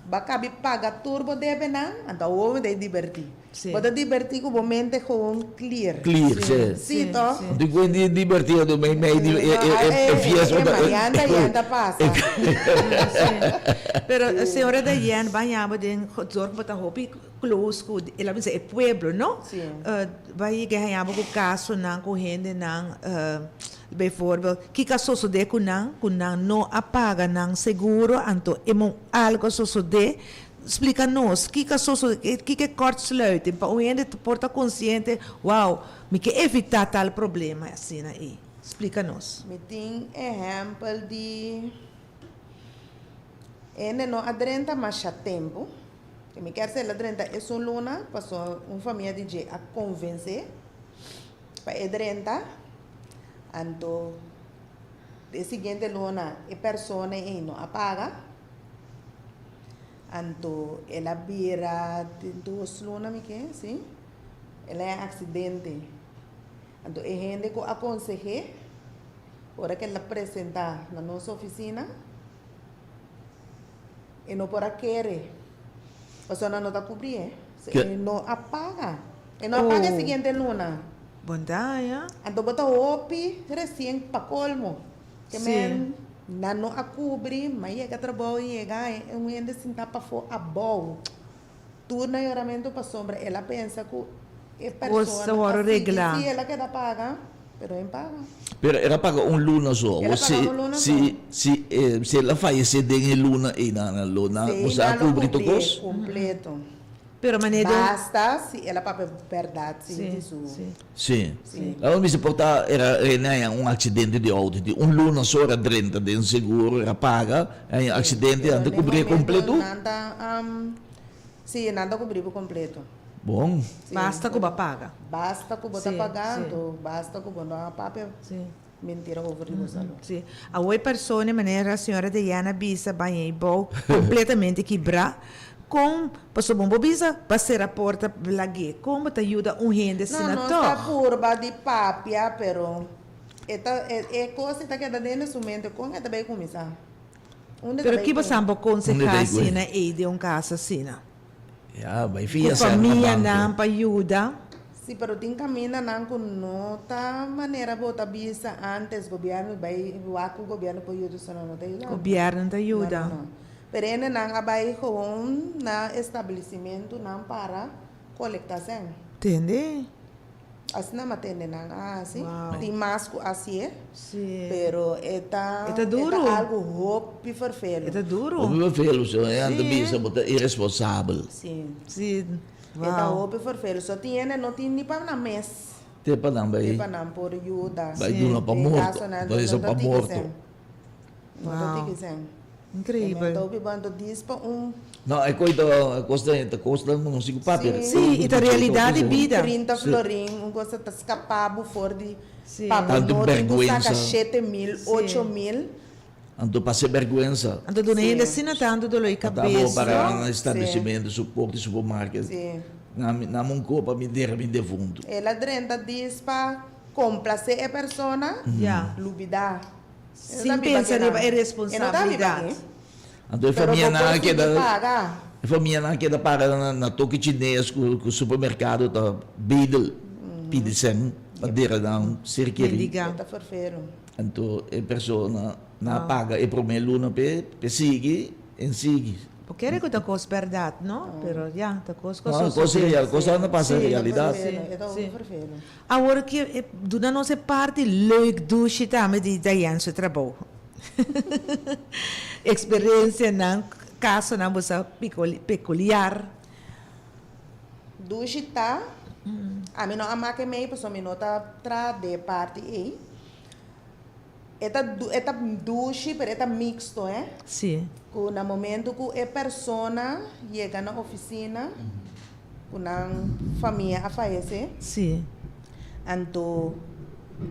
C: vai caber pagar turbo deve não, então o homem deve divertir.
B: Sim.
C: Pode divertir com o momento gewoon clear.
A: clear, sim.
C: Sim, toh.
A: Di quindi divertito, ma fiesta.
C: Yanda passa.
B: Pero a senhora da Yan banhava den zorg bata hopi close ko ela bisa e pueblo, no?
C: Sim.
B: Vai ganhava ko kaso nang ko hende nang bijvoorbeeld kika sosode kunang no apaga nang seguro anto emo algo sosode. Explica-nos, kika sosode kika kortsluiting pa o hende porta consciente, wow, me que evitar tal problema assim aí. Explica-nos.
C: Me tem exemplo de ene no adrenta mais tempo. Que me quer ser adrenta é só luna, passou uma família de a convencer para adrenta. Anto de seguinte luna e persona e não apaga. Anto ela vira de 2 luna me quer, sim? Ela é acidente. Então, a gente que aconselha, hora que ela apresenta na nossa oficina, e não para querer. Persona não está cobrir,
A: Que-
C: não apaga. E não apaga a seguinte luna.
B: Bondaya.
C: Então bota opi, recém para colmo. Que
B: Sim.
C: não a cobrir, mas chega trabalho e chega um ainda se tá para fora a bom. Turna e oramento para sombra, ela pensa que é
B: Você vai arreglar.
C: se ela quer pagar, pero não paga.
A: Pero era paga un luna só.
C: Era
A: Se
C: paga un luna
A: se ela faz esse den luna e na luna, você a cobrir tu cos?
C: completo.
B: Pero manedo.
C: Basta se ela para verdade, sim,
B: Sim,
C: isso.
B: sim.
A: Sim.
C: Sim.
A: Allora mi si porta era un accidente di auto, un luna só era 30 den seguro, era paga, e accidente anda cobrir completo.
C: Nada, sim, nada cobrir por completo.
A: Bom.
C: Sim.
B: Basta que paga.
C: Basta que você
B: Sim,
C: pagando, basta que você não papel.
B: Sim.
C: Mentira over de você.
B: Sim. A outra pessoa, de maneira, a senhora Diana Bisa, vai completamente quebrar. Com, passou bom, Bisa, passar a porta, lague. Como te ajuda gente
C: Não, não
B: senator?
C: está curva de papia, pero é coisa que está dentro do mente, como é que vai começar?
B: Pero que você não aconselha
A: Onde
B: assim,
A: vai?
B: e de casa assim?
A: Ja, vai
B: Com
A: via
B: família não para ajuda.
C: Sim, pero tem caminho não com nota maneira bota bisa antes governo vai o governo por isso só não tem
B: O governo te ajuda.
C: Não. Pero ele não vai com na estabelecimento não para colectação.
B: Entende?
C: Assim não atende não, assim.
B: Uau.
C: Tem mais assim,
B: Sim.
C: pero está
B: Eta duro.
C: algo hope vervelho.
B: É duro.
A: O meu filho, so, anda
B: Sim.
A: bisa, bota irresponsável.
C: Sim.
B: Sim.
C: Eta
B: Uau.
C: hope vervelho. Só tem não tem nem para na mês.
A: Te pa não vai.
C: Para não por ajuda.
A: Vai
B: Sim.
A: duna pa morto. Vai ser pa morto.
C: Não
B: Uau.
C: tem que ser.
B: Incrível.
C: Então, bibando diz para
A: Não, é coisa, costa não sigo papel.
B: Sim, e da realidade vida.
C: 30 florim, coisa tá escapado fora de
B: Sim.
A: Tanto
C: não
A: vergonha.
C: saca 7.000, 8.000.
A: Ando passei vergonha.
B: Ando do
C: Sim.
B: ainda assim tanto dor de
A: Estava
B: cabeça.
A: para um estabelecimento, suporte, supermarket.
C: Sim.
A: Na mão copa me der de fundo.
C: Ela 30 diz para complacer a pessoa,
B: Já.
C: lubida.
B: Sem pensar em responsabilidade.
A: Então, a família não queda, a família não queda para na toque chinês com o supermercado tá bidel, pide sem, madeira não, cerqueiro.
B: Liga.
C: Está forfeiro.
A: Então, a pessoa não paga e primeiro luna pe sigue em sigue.
B: Porque era que coisa verdade, não? Pero já, tá coisa
A: Não, coisa real, coisa não passa a realidade.
C: Está
B: Sim.
C: forfeiro.
B: Agora que do na nossa parte leuk douche também de Diane seu trabalho. Experiência não caso não você peculiar.
C: Dushi tá. A mim não ama que meio, pessoal, me nota tra de parte aí. Eta dushi, pero eta mixto,
B: Sim.
C: Que no momento que a persona chega na oficina, com a família a falece,
B: Sim.
C: então,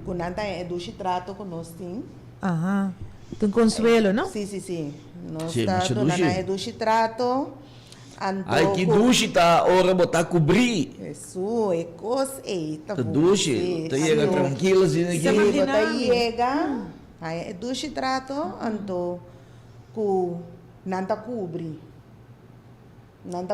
C: quando anda é dushi trato com nós tem.
B: Aham. Tem consuelo, não?
C: Sim. Nós
A: Sim,
C: está
A: mas
C: dona
A: dushi.
C: é dushi trato.
A: Ai, que duche tá, hora botar cobrir.
C: Isso, é coisa, eita.
A: Tá duche, tá chega tranquilo assim
B: Sim.
A: aqui.
C: Sim,
B: Dinâmico.
C: bota chega, aí é duche trato, então, que não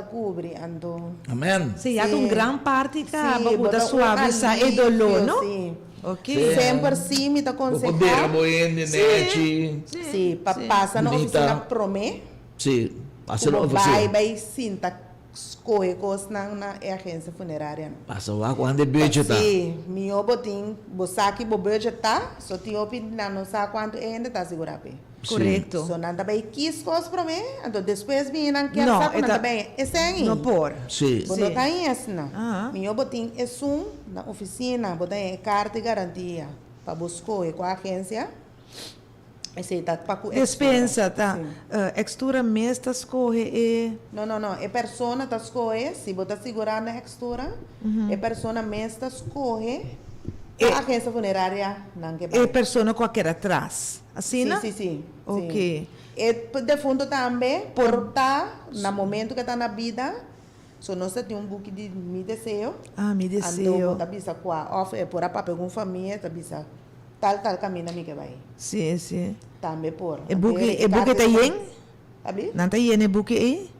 C: cobre, então...
A: Amém.
B: Sim, há uma grande parte que a
C: Sim,
B: babuda
C: bota
B: suave sa e
C: alívio,
B: dolor, não?
C: Sim.
B: Ok.
C: Sempre sim, me tá
A: Poder
C: aconselhar.
A: boende, net.
C: Sim, passa na
A: Bonita.
C: oficina promê,
A: Sim, passa lá
C: como
A: você.
C: vai, sinta, escolhe coisas na agência funerária.
A: Passa lá quando é beijo tá.
C: Sim, meu botim, você aqui, o budget tá, só tem opinião, não sabe quanto ainda tá segurado.
B: Correto.
C: So, nanda bem quis coisas para mim, então depois vim não quer
B: Não,
C: saber
B: eta-
C: nanda bem, esse aí.
B: Não por.
A: Sim.
C: Bono tá em esse não.
B: Ah.
C: Meu botim é na oficina, botar em carta de garantia para buscar com a agência. Esse tá para
B: Despensa, tá? Extura mesmo escorre e...
C: Não, é persona tá escolhe, se botar segurar na extura, é persona mesmo tá escolhe, a agência funerária não quer.
B: E pessoa qualquer atrás. Assim, não?
C: Sim.
B: Ok.
C: E de fundo também, por estar no momento que está na vida, só nós temos um book de me desejo.
B: Ah, me
C: Então,
B: deseo.
C: tá bisa qua, off, é por a papel com família, tá bisa tal caminho me que vai.
B: Sim, sim.
C: Também por.
B: E buque tá yen?
C: Abi?
B: Não tá yen e buque aí?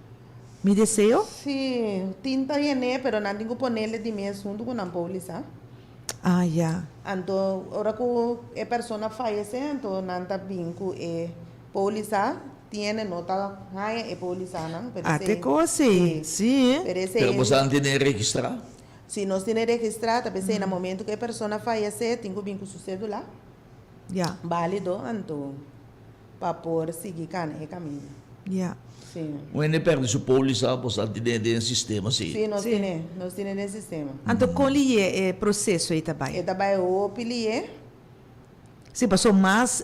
B: Mi deseo?
C: Sí, tinta y pero no tengo ponerle de mes junto con la póliza.
B: Ah, ya.
C: Anto, ahora que a persona fallece, entonces nanta vincu póliza tiene nota haya póliza, ¿no? Pero
B: Até così, sì.
C: Pero
A: Pero você não tem registrar?
C: si no tiene registrado, pero en el momento que a persona fallece, tengo vincu su cédula,
B: Ya,
C: válido, anto, para poder seguir con el camino.
B: ya.
C: Sí.
A: Quando perde sua polícia, você não tem dentro sistema, sim.
C: Sí,
B: Sí.
C: nos tiene el sistema.
B: Anto coli é processo aí também.
C: Esta vai o pilie,
B: Se passou mais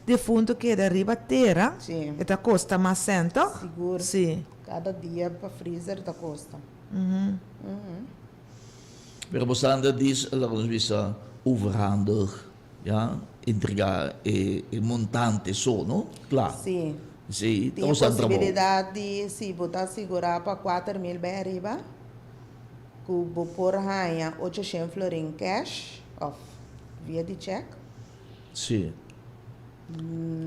B: defunto que da riba terra,
C: Sim.
B: eta costa mais cento.
C: seguro.
B: Sim.
C: Cada dia para freezer da costa.
A: Pero você anda diz, laten we zeggen, overhandig, ja, entregar e montante só, não? Claro.
C: Sim.
A: Sim,
C: Tem
A: então você anda bom.
C: possibilidade de se botar segurar para 4.000 bem arriba, que vou pôr rainha 800 florin cash, off, via de cheque.
A: Sim.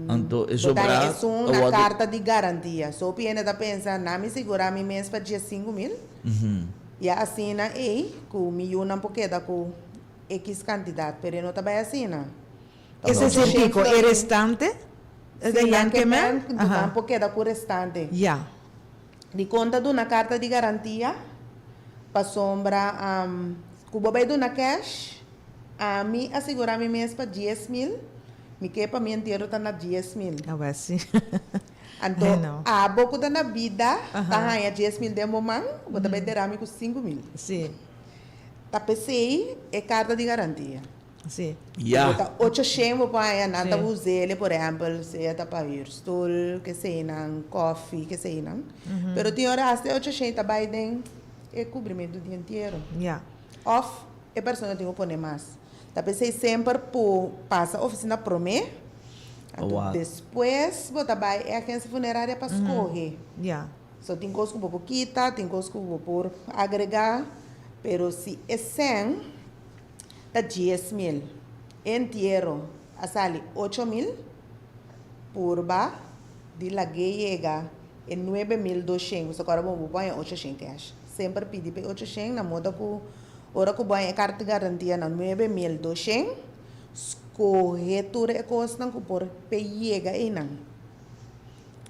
A: Então, é
C: Botar
A: sobrar...
C: isso na carta de garantia. Só piena da pensa, na me segurar mi mês para dia 5.000. E assina aí, que me una pouquinho com X quantidade, pero não também assina.
B: Esse é o pico, é restante?
C: Sim,
B: Yan que me?
C: um pouquinho com o restante.
B: Ya.
C: De conta de uma carta de garantia, para sombra, cubo vai na cash, a mim assegurar mi mês para 10.000, me que para mim inteiro tá na 10.000.
B: Ah, vai sim.
C: Então,
B: Ai, não.
C: a boca da na vida, tá ganha 10.000 de momento, vou também ter amigo 5.000.
B: Sim,
C: Tá PCI é carta de garantia.
B: sim.
A: Ja,
C: Bota 800 para nada
B: Sim.
C: usar, por exemplo, se é para ir stool, que sei não, coffee, que sei não. Pero tem hora até 800 vai den é cobrimento do dia inteiro.
B: Ya.
C: Off, a pessoa tem que pôr mais. Tá pensei sempre por passa a oficina pro mim.
A: Wow.
C: Depois, bota vai é a agência funerária para escorrer.
B: Ya.
C: Só tem coisa que vou quitar, tem coisa que vou por agregar, pero se é 100, tá 10.000. Inteiro, a sali 8.000, por ba, de lá chega em 9.200. Só agora vou pôr 800 cash. Sempre pedi para 800, na moda que ora que vai a carta de garantia na 9.200, corretora é coisa que por pega aí não.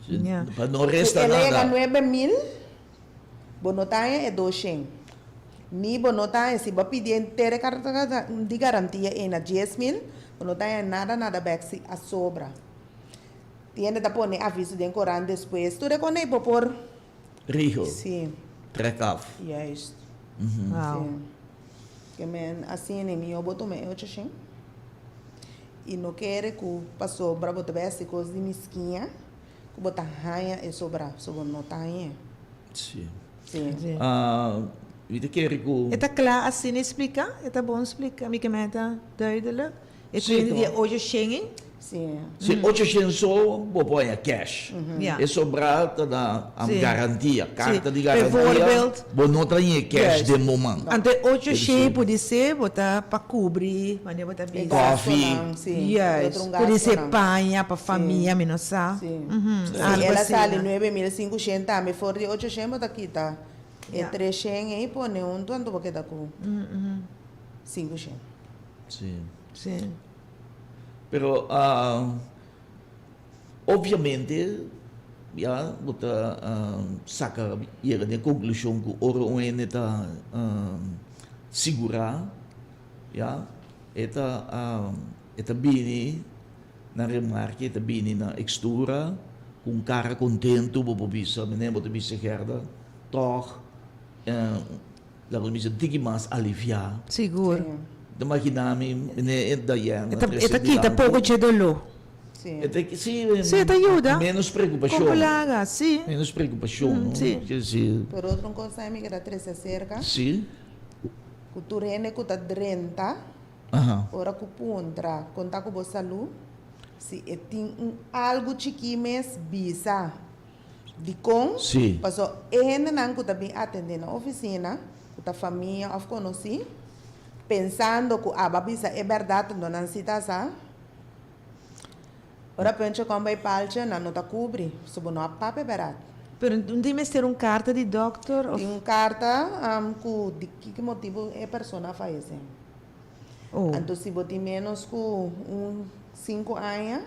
B: Ja.
A: para não resta
C: Ele é
A: nada.
C: 9.000, bonotanha é 200. Ni bonotanha, se vai pedir inteira carta de garantia é na 10.000, bonotanha nada back se a sobra. Tiene da pôr aviso de encorar depois. Tudo é quando é por...
A: Regel,
C: Sim,
A: trek af.
C: juist.
B: Uau.
C: Sim. Que men, assim, eu boto me 800. E não quero que para sobra, botar essa coisa de mesquinha, que botar raia e sobra, sobre não tá aí.
A: Sim.
C: Sim.
B: Sim.
A: Weet je, Rico?
B: Eta klaar assim explicar? Eta bom explicar? Me que meta duidelijk? Ik
A: Sim,
B: weet niet,
A: toch.
B: hoje Schengen?
C: Sim.
A: Se 800 só, vou pôr cash.
B: Ja.
A: É sobrar, tá na
B: Sim.
A: garantia. Carta
B: Sim.
A: de garantia.
B: Bijvoorbeeld-
A: Vou não ter cash
B: Yes.
A: de momento.
B: Ante hoje
A: Eles
B: Schengen
A: sim.
B: pode ser, botar para cobrir, wanneer botar
C: E
B: bem.
A: Coffee.
C: gasto não, sim.
B: Yes.
C: Outro
B: Pode
C: gasto
B: ser
C: não.
B: panha para família, me não sabe?
C: Sim.
B: Uhum.
C: Se
B: Algo
C: ela
B: assim,
C: sale
B: né?
C: 9.500, me for de 800, bota aqui, tá? E
B: Yeah.
C: 300 aí, põe tanto porque dá com 500.
A: Sim.
B: Sim.
A: Pero, obviamente, ja, bota saca hier de conclusão que oro ene tá segurar, ja, eta bini na remarque, eta bini na extura, com cara contento, bobo bisa, menem boto bisa gerda, toch, laten we zeggen, digi mas aliviar.
B: Seguro.
A: De maginami, meneer Diana.
B: Eta kita pouco de dolor.
C: Sim.
A: Sim,
B: Sim, te ajuda.
A: menos preocupação.
B: Compulaga, sim.
A: Menos preocupação, não?
B: sim.
A: Quer dizer,
C: Por outra coisa, é que dá 3 cerca,
A: sim.
C: que tu rene que tá 30,
A: Aham.
C: ora que puntra, contar com a saúde, se tem algo chiquinho mes bisa, de com,
A: Sim.
C: passou, é não que tá bem atendendo na oficina, que a família, of conheci, pensando que a babisa é verdade, não necessita, ora pensa como vai palcha, não tá cobre, se não há papo é barato.
B: Pero não tem mais ter carta de doctor?
C: Tem carta com de que motivo a pessoa falece.
B: Oh.
C: Então, se você menos com 5 anos,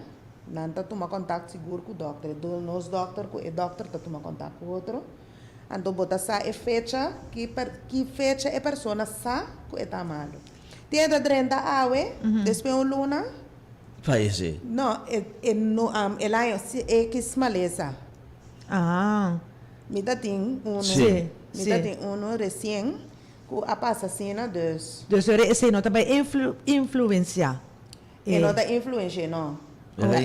C: não está tomando contato seguro com o doctor. Nos doctor, o doctor está tomando contato com o outro. Então, você sabe a fecha, que fecha a pessoa sabe que está mal. Tem a 30 anos, depois de luna,
A: Falece.
C: não, ela é que se maleza.
B: Ah,
C: Mita tem
B: Sim.
C: Mita tem recém, que a assassina dos.
B: dus esse não também influenciar.
C: E não está influência, não.
A: Era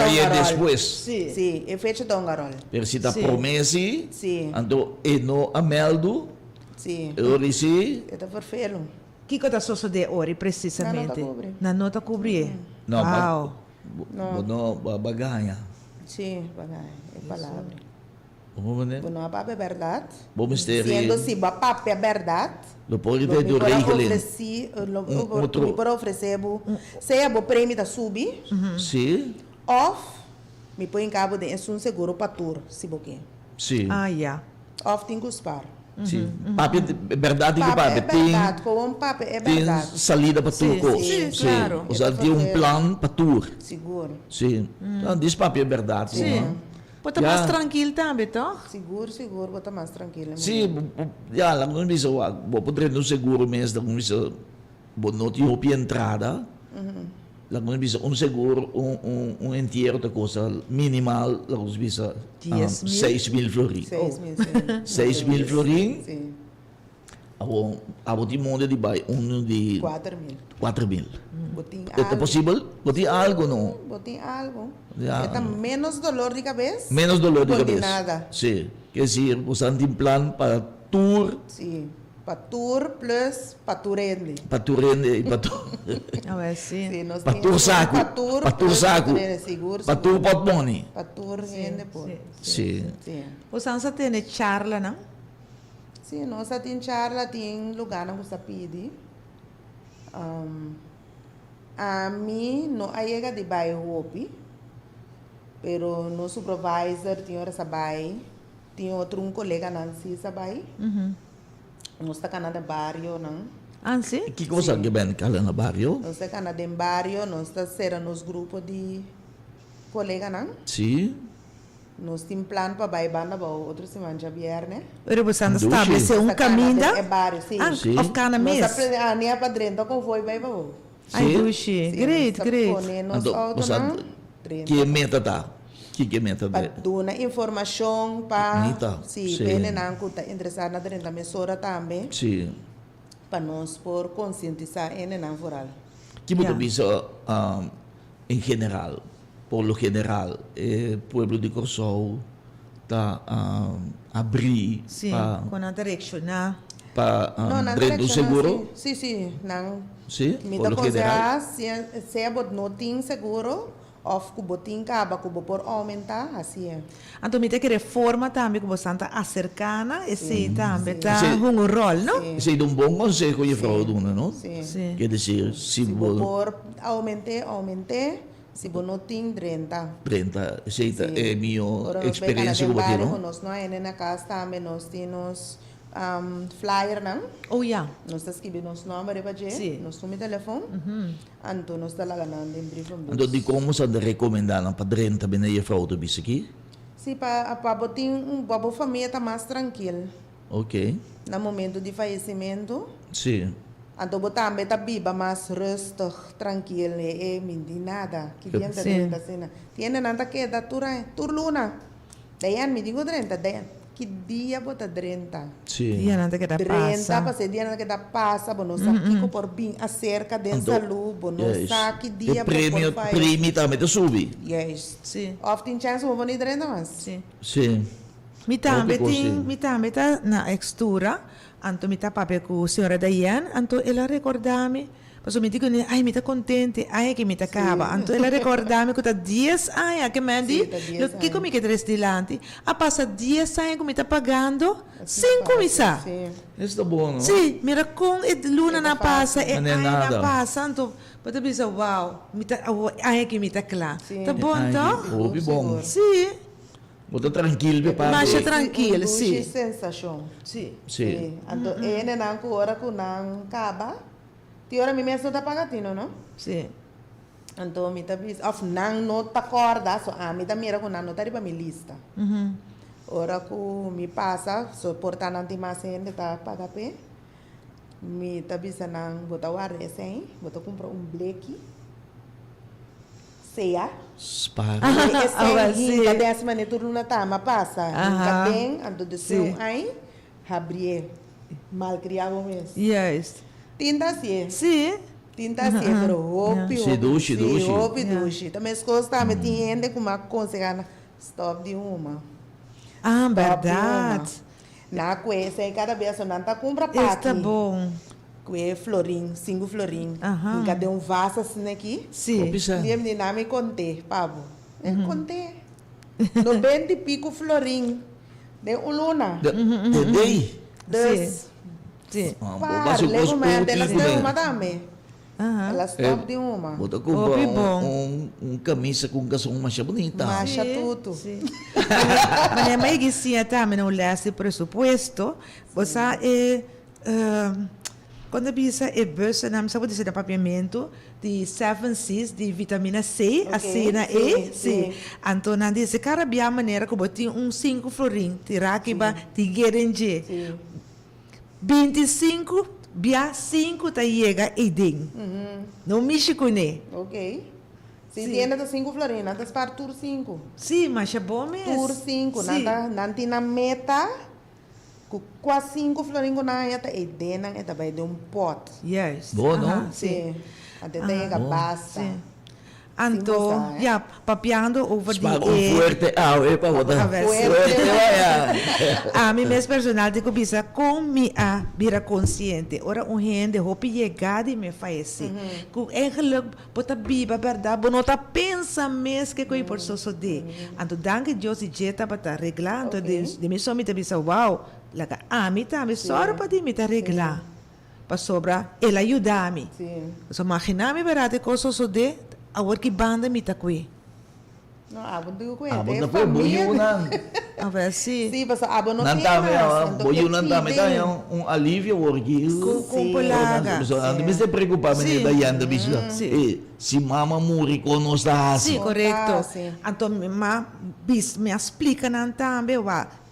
A: aí depois.
B: Sim.
C: Sim, é fecha de garol.
A: Per si ta
B: Sì.
A: promessi,
C: Sim,
A: ando e no a meldo,
C: sim.
A: ora sì,
C: É vermelho.
B: O que está sucedendo hoje, precisamente?
C: Na nota cobre.
B: Na nota cobrir.
A: no,
B: Uau.
A: no, bagaya.
C: Sim, bagay. É palavra.
A: Vamos né?
C: Não é papo é verdade.
A: Vamos ter
C: Sendo se o papo é verdade,
A: lo pode
C: me
A: ter do regelin.
C: pode oferecer, se é o prêmio da subir,
A: Sì,
C: off, me põe em cabo de um seguro para tur, se você.
A: sì,
B: Ah, yeah.
C: Off tem que uspar.
A: sì. Papi, è verdade que
C: Papo é
A: papi, tem,
C: verdade, com um papo é
A: tem
C: verdade.
A: salida para
B: Sì,
A: turco.
B: sì, claro.
A: O sea, tem um plano para tur.
C: Seguro.
A: Sì. Então, diz papi é verdade.
B: Sim.
A: não?
B: Pode estar mais tranquilo também, toch?
C: Seguro, vou estar mais tranquilo.
A: Sì, ja, lang non bisa wa, bo potremmo seguro mês da non bisa bo noti hopi entrada. Lang non bisa un seguro un entierro da cosa minimal, lang non bisa
B: 10.000?
A: 6.000 florin.
C: 6.000.
A: 6.000 florin.
C: Sim.
A: Abo di monde di bai un di
C: 4.000.
A: 4.000.
C: Botin
A: É
C: algo.
A: possível? Botin algo não?
C: Botin algo.
A: Ya.
C: Está menos dolor de cabeça.
A: Menos dolor de
C: Por
A: cabeça.
C: nada.
A: Sim. Quer dizer, você tem um plano para tour,
C: Sim. Para tour plus para turende.
A: para turende e para tour.
B: Ah, é sim.
C: Sim, nós
A: Para
C: temos
A: tour saco.
C: Para tour
A: Para tour
C: plus
A: saco.
C: turende, seguro.
A: Para tour portmoney.
C: Para tour rende por.
A: Sim.
C: Sim.
B: Você não tem charla, não?
C: Sim, nós temos charla, tem lugar onde você pede. A mim não chega de bairro hopi, pero no supervisor tinha essa bairro, tinha outro colega Nancy essa bairro. Nós está canada barrio não.
B: Ah, sim?
A: Que cosa che ben cala na barrio?
C: Nós está canada em barrio, nós está sendo nos grupos de colega não.
A: Sì.
C: Nós temos plano para bairro banda para outro semana já viernes.
B: Pero você não
A: Dushi.
B: estabelecer caminho?
C: É barrio, sim.
B: Ah,
A: Sim.
B: of cada
C: Nós
B: mês?
C: aprendemos a minha padrinha com foi vai para
B: Ai,
A: Sim.
B: Dushi. Great, great.
A: Ando, você que é meta tá? Que é meta
C: Para
A: da?
C: dar informação para
A: Nita,
C: se
A: sim.
C: bem não que está interessado na dentro da emissora também
A: Sì.
C: para nós por conscientizar ele não foral.
A: Que muito
B: Yeah.
A: bisa em general, por lo general, o pueblo de Corsol tá abrir
B: Sim,
A: para
B: com a direcionar.
C: na
A: dentro do seguro,
C: sim, sim, não.
A: sim,
C: Me
A: por
C: dá
A: lo general.
C: coisa se é bot não tem seguro, ou que botin caba que por aumentar assim é.
B: Então, me tem que reforma também, que você está acercana, e sim, também, tá
A: Sim.
B: um rol, não?
A: Sei de um bom conselho que fraude, não?
C: Sim.
B: Sim.
A: Quer dizer, se
C: Se
A: você
C: por aumentar, se você não tem 30.
A: 30, aceita
C: Sim.
A: é minha
C: Ora,
A: experiência
C: bem,
A: com você,
C: no
A: não?
C: nós não é na casa também nós temos flyer não
B: Oh, yeah.
C: nós está escrevendo nosso nome para
B: Sim.
C: você nosso número de telefone então nós está lá ganhando em brief
A: Então, de como você recomendar para 30 bem aí fraude bisa aqui?
C: se para botar para a família está mais tranquila
A: Ok,
C: no momento de falecimento
A: sim.
C: então botar também está viva mais rustig tranquilo e mindi nada que diante
B: Sim.
C: da cena tiene nada que da turluna daí me digo 30 daí que dia bota 30
A: Sì.
B: Dia não tem que dar
C: 30
B: passa.
C: para ser dia que dá passa, bom, não sabe que por bem acerca de saúde, bom, não sabe que dia
A: o prêmio, prêmio também te sube.
C: Yes.
B: Sim,
C: Often chance vou venir 30 mas.
B: sim.
A: Sim.
B: Mi também
A: Outra coisa.
B: tem, mi também tá na extura, anto mi tá papel com a senhora Diane, anto ela recordame, mas mi digo, ai, mi tá contente, ai que mi tá acaba, anto ela recordame que tá 10 anos, que me
C: Sim,
B: di,
C: tá 10
B: lo que comi que tres dilante, a passa 10 anos que mi tá pagando, 5 misa.
C: Sim.
A: Isso tá bom, não?
B: Sim, mira com luna na passa, e
A: Não é
B: ai na
A: nada.
B: passa, anto, pode pensar, wow, mi tá, ai que mi tá claro.
C: Sim.
B: Tá bom,
A: Ai,
B: tá?
A: ouve bom.
C: Seguro.
B: Sim.
A: Bota tranquilo, pe
B: Mas
A: padre.
B: é tranquilo, sim.
C: Sensação.
B: Sim.
A: Sim.
C: Então, ele não hora que não acaba. Ti ora mi mesmo tá pagatino, não?
B: Sim.
C: Então, mi tá bis, of não tá corda, so mi tá mira com não tá riba mi lista. Ora que mi passa, so porta nanti masen tá paga pe. Mi tá bisa nang bota ware sen, bota compra bleque. Ceia.
A: Spar.
B: well,
C: Esse
B: sim.
C: cadê essa maneira tudo na tama passa. Cadê, ando de seu
B: Sim.
C: aí, abrir. Malcriado mesmo.
B: Yes.
C: Tinta assim.
B: Sim.
C: Tinta assim, pero hopi,
A: Si dushi, dushi.
C: hopi, dushi. Também as coisas também tem com uma conseguir stop de uma.
B: Ah,
C: Stop de
B: verdade.
C: uma. Na coisa, cada vez não tá compra
B: Está
C: pati.
B: bom.
C: Que florim, 5 florim.
B: Aham.
C: E cadê vaso assim aqui?
B: Sim.
A: Opisa.
C: Minha menina me contei, Pablo. Eu contei. 90 e pico florim. De luna.
A: Dei.
C: Dos.
B: Sim.
C: Par, levo mais delas tem uma também.
B: Aham.
C: Elas top de uma.
A: Bota comprar
B: Opi, bom.
A: camisa com gasong masya bonita.
C: Macha tudo.
B: Sim. Mas é mais que sim, também não lê esse pressuposto. Você quando bisa é bolsa, não sabe dizer papiamento de 7-6 de vitamina C, a C na E, sim. Então, não diz, cara, bia maneira que botem 5 florim, tirar aqui para te gerenje. 25, bia 5 tá chega e ding. Não mexe com ele.
C: Ok. Se tiene de 5 florim, não tá para tur 5.
B: Sim, mas é bom mesmo.
C: Tur 5,
B: Sim.
C: não tem na meta. Quase 5 florim na ayata e denan e tabay de pot.
B: Yes.
A: Bom, não?
B: Aham,
C: Sim. Até tem a basta.
B: Sim. Então,
C: Sim,
B: papiando over
A: Spar
B: the
A: un fuerte awe pa bota.
B: A ver,
A: Fuerte vaya.
B: a mim mesmo personal de bisa com mi a vira consciente. Ora um gente hopi chegada e me faz assim. Com eigenlijk bota biba verdade, bonota pensa mesmo que coi por so de. Então danke Deus e jeta para arreglar. Então de mim só me te bisa wow, laga a mim também só para de me te arreglar. Para sobra ele ajuda-me.
C: Sim.
B: So imagina me verdade coisa so de a work banda me ta kui.
C: Não, abon do ko
A: Abon na po, buyunan.
B: A ver se
C: Sim, basta abon no
A: Nantame,
C: temas.
A: buyunan tame tayo, alívio worgi.
B: com polaga.
A: Não deve preocupar
B: Sim.
A: menina daí anda bicho.
B: Sim.
A: Se mama muri conosco da
B: Sim,
A: asa.
B: correto.
C: sim.
B: Então, me explica não também,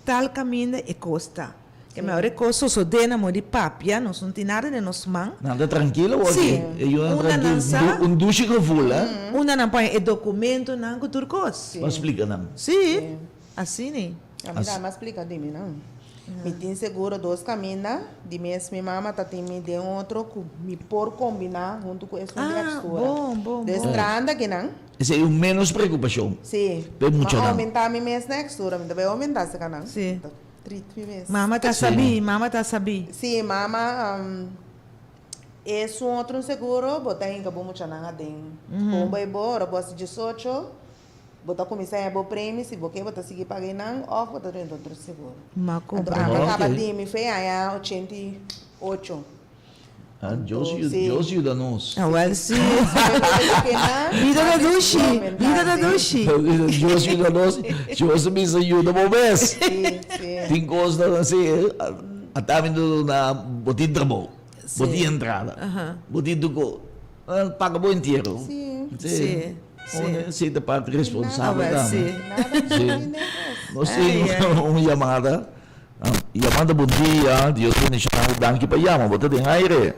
B: tal caminho é costa. Que me ore coisa so dena mo di papia, não são nada de nos man.
A: Nada tranquilo worgi.
B: Sim.
A: Eu
B: Una
A: tranquilo,
B: lança.
A: dushi que fula.
B: Una não põe documento não com turcos.
A: Mas explica não.
B: Sim. Assim, né?
C: A mim dá mais explica de mim, não. Me tem seguro 2 caminhos, de mês minha mama tá tem me de outro, me por combinar junto com esse textura.
B: bom.
C: De estrada que não?
A: Esse é o menos preocupação.
C: Sim.
A: Tem muito não.
C: Aumentar minha mês textura, me deve aumentar se canal.
B: Sim.
C: Treat me mês.
B: Mama tá sabi.
C: Sim, mama, esse outro seguro, botar em cabo muito na tem. Bomba e bora, bosta 18, botar começar a bo prêmio, se você botar seguir pagar não, ou botar dentro outro seguro.
B: Maco.
C: Então, acaba de me fez aí 88.
A: Ah, Deus
C: Sim.
A: ajuda-nos.
B: Ah, well, sim.
C: Vida
B: Vida da dushi.
A: Deus ajuda-nos. Deus me ajuda uma vez.
C: Sim.
A: Tem coisa assim, até vindo na botin trabalho, botin entrada, botin do paga bom inteiro.
C: Sim.
A: Sim, da parte responsável
B: Ah,
A: também.
C: Sim.
A: Nós temos uma chamada. Chamada bom dia, Deus bendiga o danke para chamar, bota de aire.